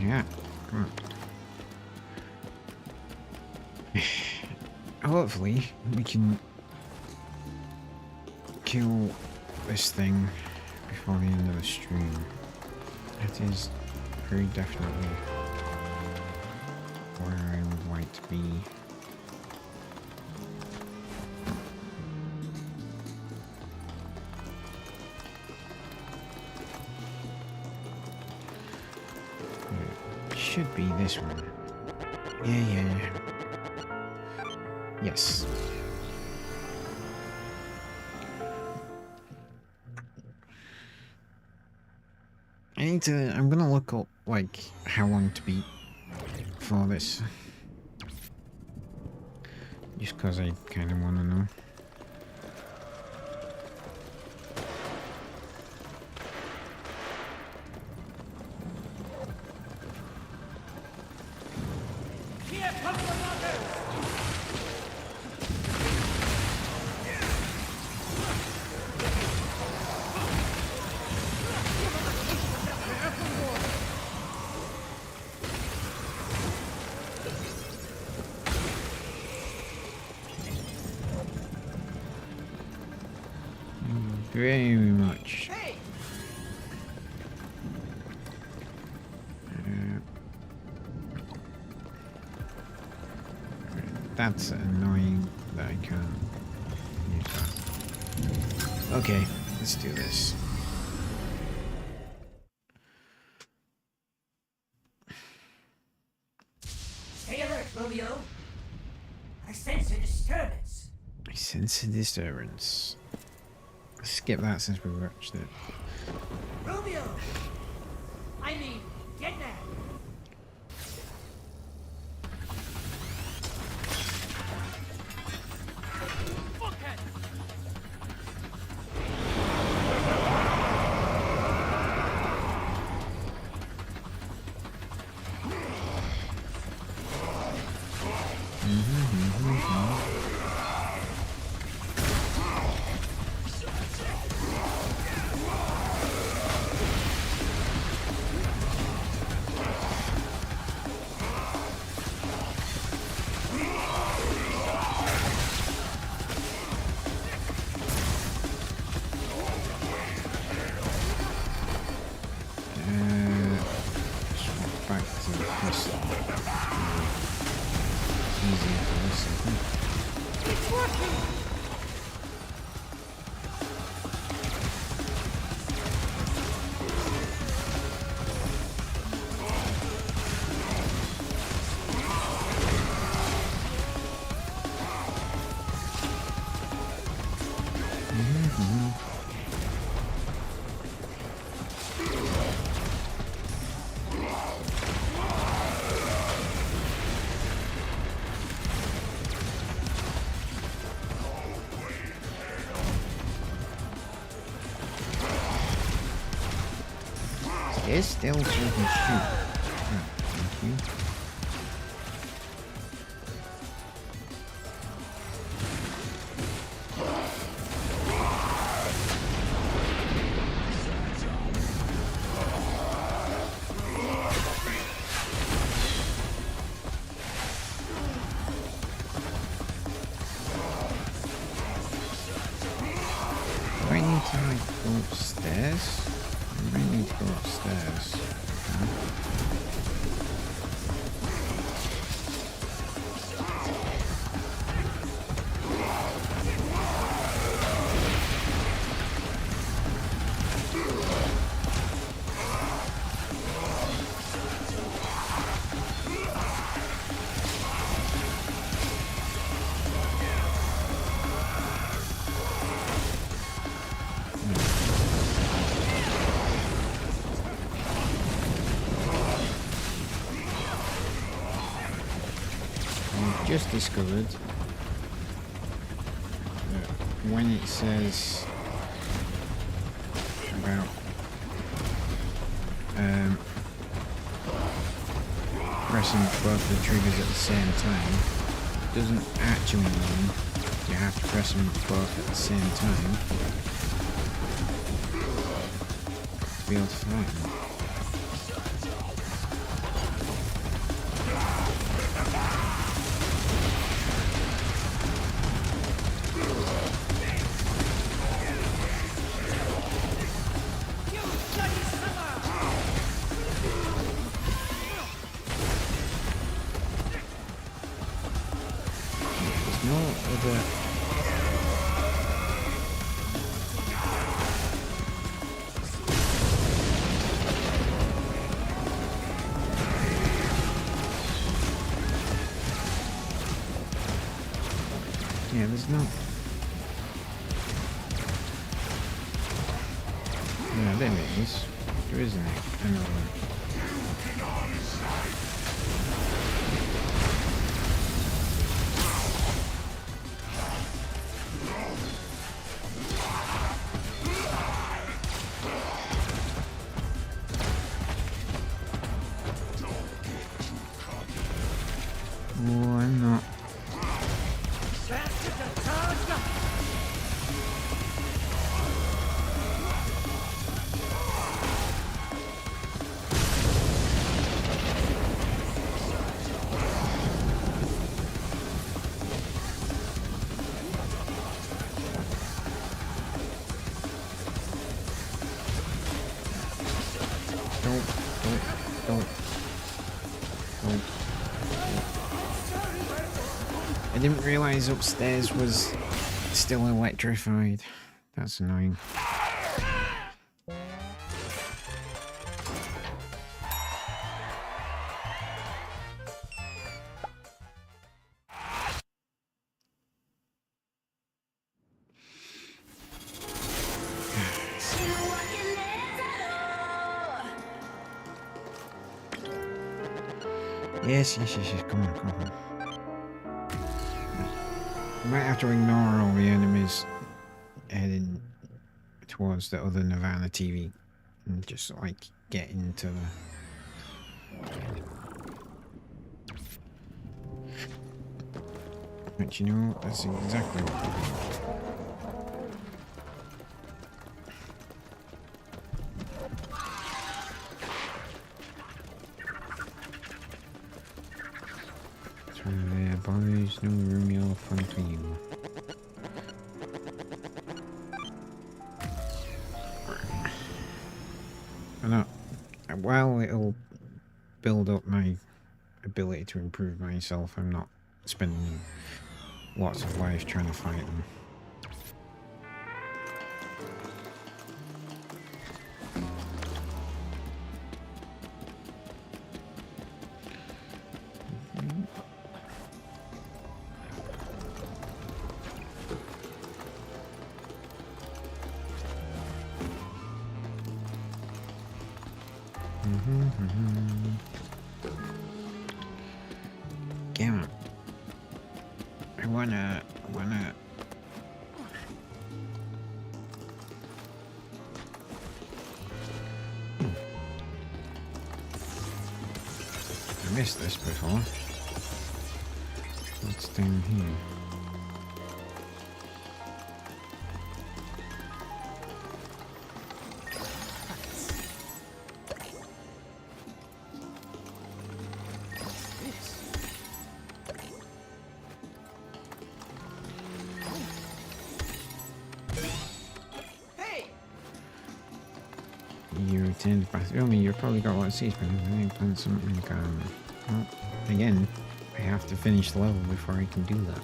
Yeah, come on. Hopefully we can kill this thing before the end of the stream. That is very definitely where I would like to be. Should be this one. Yeah. Yes. I'm gonna look up, like, how long to beat for this. Just because I kind of want to know. Here come the rockers. very much. Hey! That's annoying that I can't use that. Okay, let's do this. Stay alert, Romeo. I sense a disturbance. I sense a disturbance. Let's skip that since we watched it. Romeo! I mean, Deadman! Fuckhead! Swap back to the pistol. Easier for this, I think. It's working! It's still so he can shoot. Oh, thank you. Do I need to like go upstairs? I might need to go upstairs. Just discovered that when it says about pressing both the triggers at the same time, it doesn't actually mean you have to press them both at the same time to be able to fight them. No other. Yeah, there's no. Yeah, there it is. There isn't another one. Oh, I'm not. Don't. Don't. I didn't realize upstairs was still electrified. That's annoying. Yes. Come on. You might have to ignore all the enemies heading towards the other Nirvana TV and just like get into the... But you know, that's exactly what... There, boys, no Romeo fun for you. While it'll build up my ability to improve myself, I'm not spending lots of life trying to fight them. Damn it. I wanna... I missed this before. What's down here? You attend the bathroom, you've probably got a lot of seats, but I think plan something well, again, I have to finish the level before I can do that.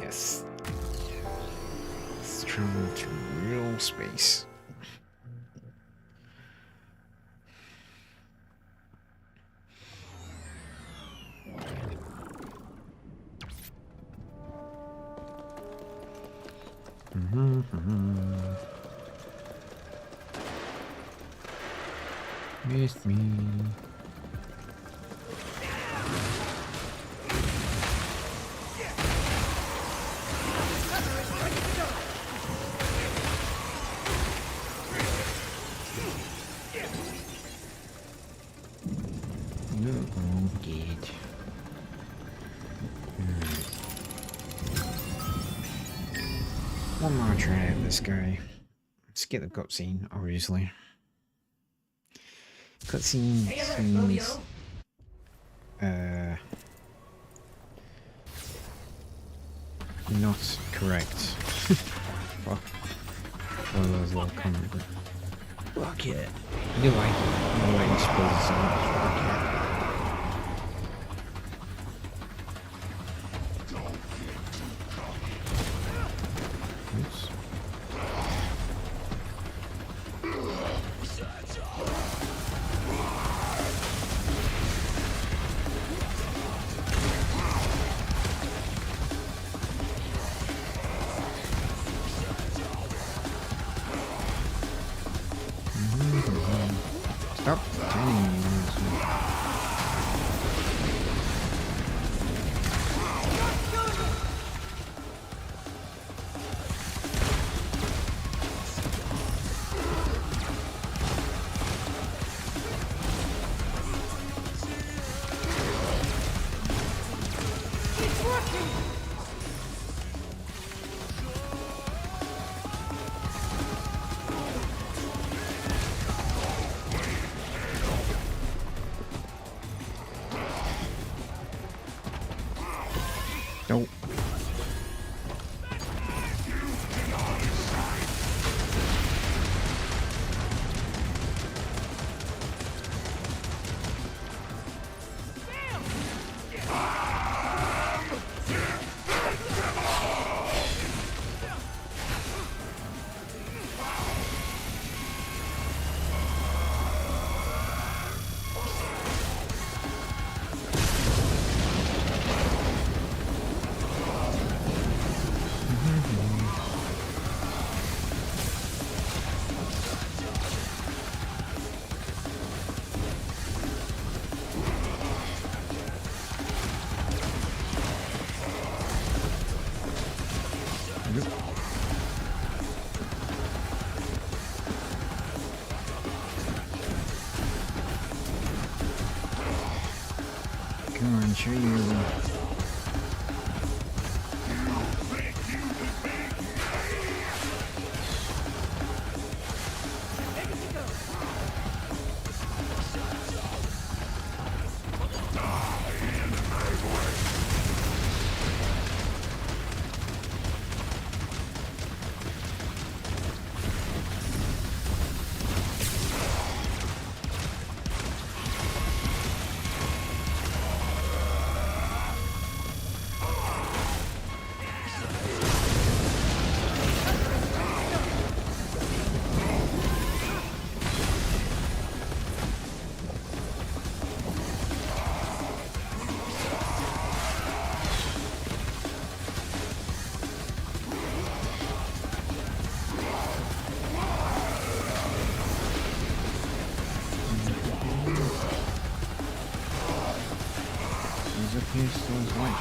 Yes. Let's travel to real space. Missed me. You're all dead. One more try at this guy. Skip the cutscene, obviously. Cutscene seems not correct. For those little comments. Fuck it. I do like it. The way he spills it so much. Oops. Stop turning me. Nope. Come on, show you. Those white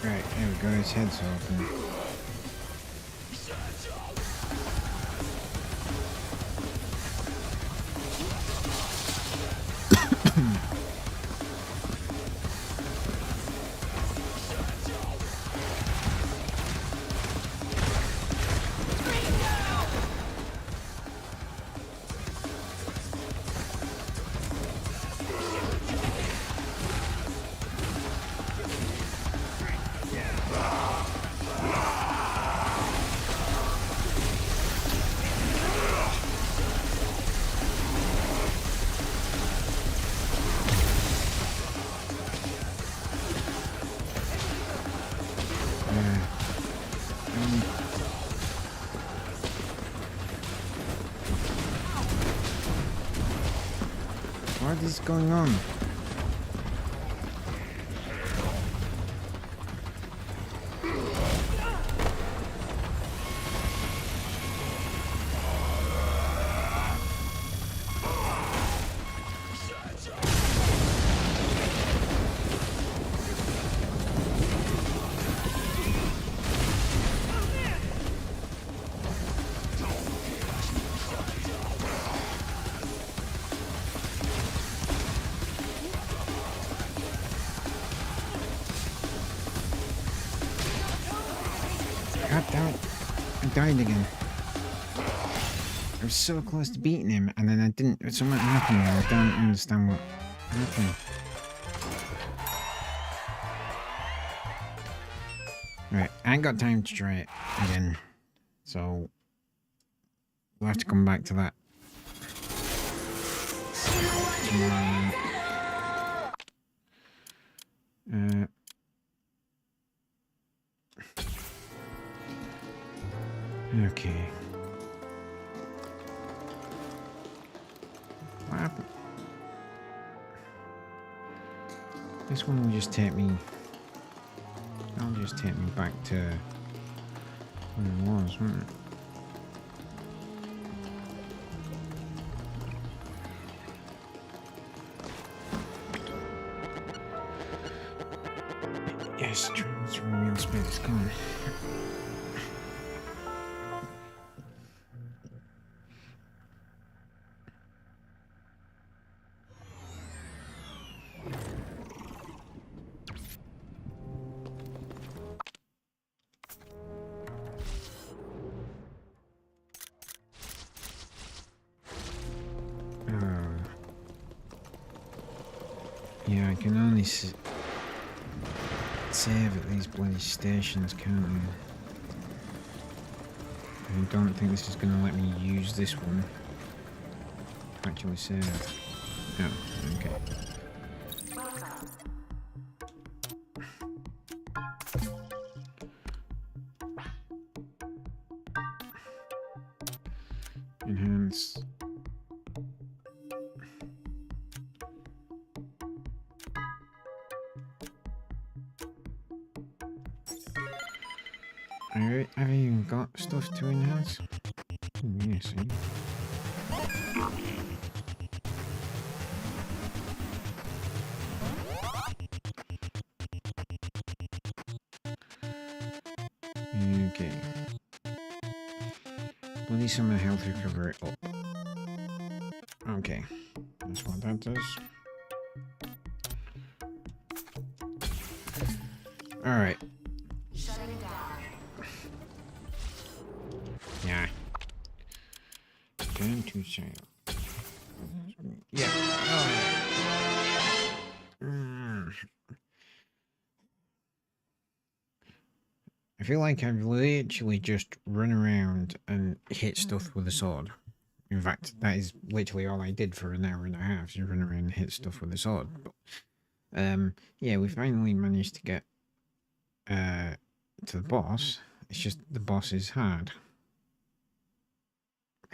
Right, there we go, his head's open. What is going on? God damn it. I died again. I was so close to beating him, and then I didn't. Something happened there. I don't understand what happened. Right, I ain't got time to try it again. So, we'll have to come back to that tomorrow. this one will just take me... That'll just take me back to where it was, won't it? Yes, it's Romeo Speed is gone. Yeah, I can only save at these bloody stations, can't I? I don't think this is going to let me use this one. Actually save. Oh, okay. Enhance. Have you even got stuff to enhance? Yes, okay. Bloody summer health recovery up. Okay. That's what that does. Alright. Yeah. Turn to sail. Yeah. Oh. I feel like I've literally just run around and hit stuff with a sword. In fact, that is literally all I did for an hour and a half, just run around and hit stuff with a sword. But, yeah, we finally managed to get to the boss. It's just the boss is hard.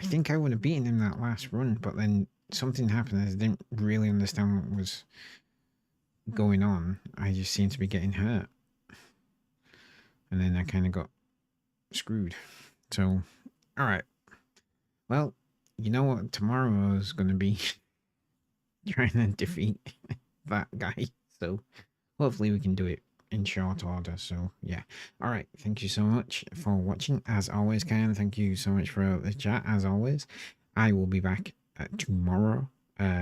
I think I would have beaten him that last run, but then something happened. I didn't really understand what was going on. I just seemed to be getting hurt. And then I kind of got screwed. So, alright. Well, you know what tomorrow is going to be? Trying to defeat that guy. So, hopefully we can do it in short order. So, yeah. Alright, thank you so much for watching. As always, Ken, thank you so much for the chat. As always, I will be back tomorrow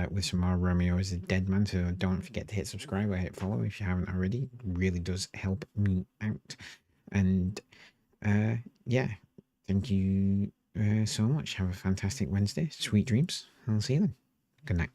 with some more Romeo Is A DeadMan. So, don't forget to hit subscribe or hit follow if you haven't already. It really does help me out. And yeah, thank you so much. Have a fantastic Wednesday. Sweet dreams. I'll see you then. Good night.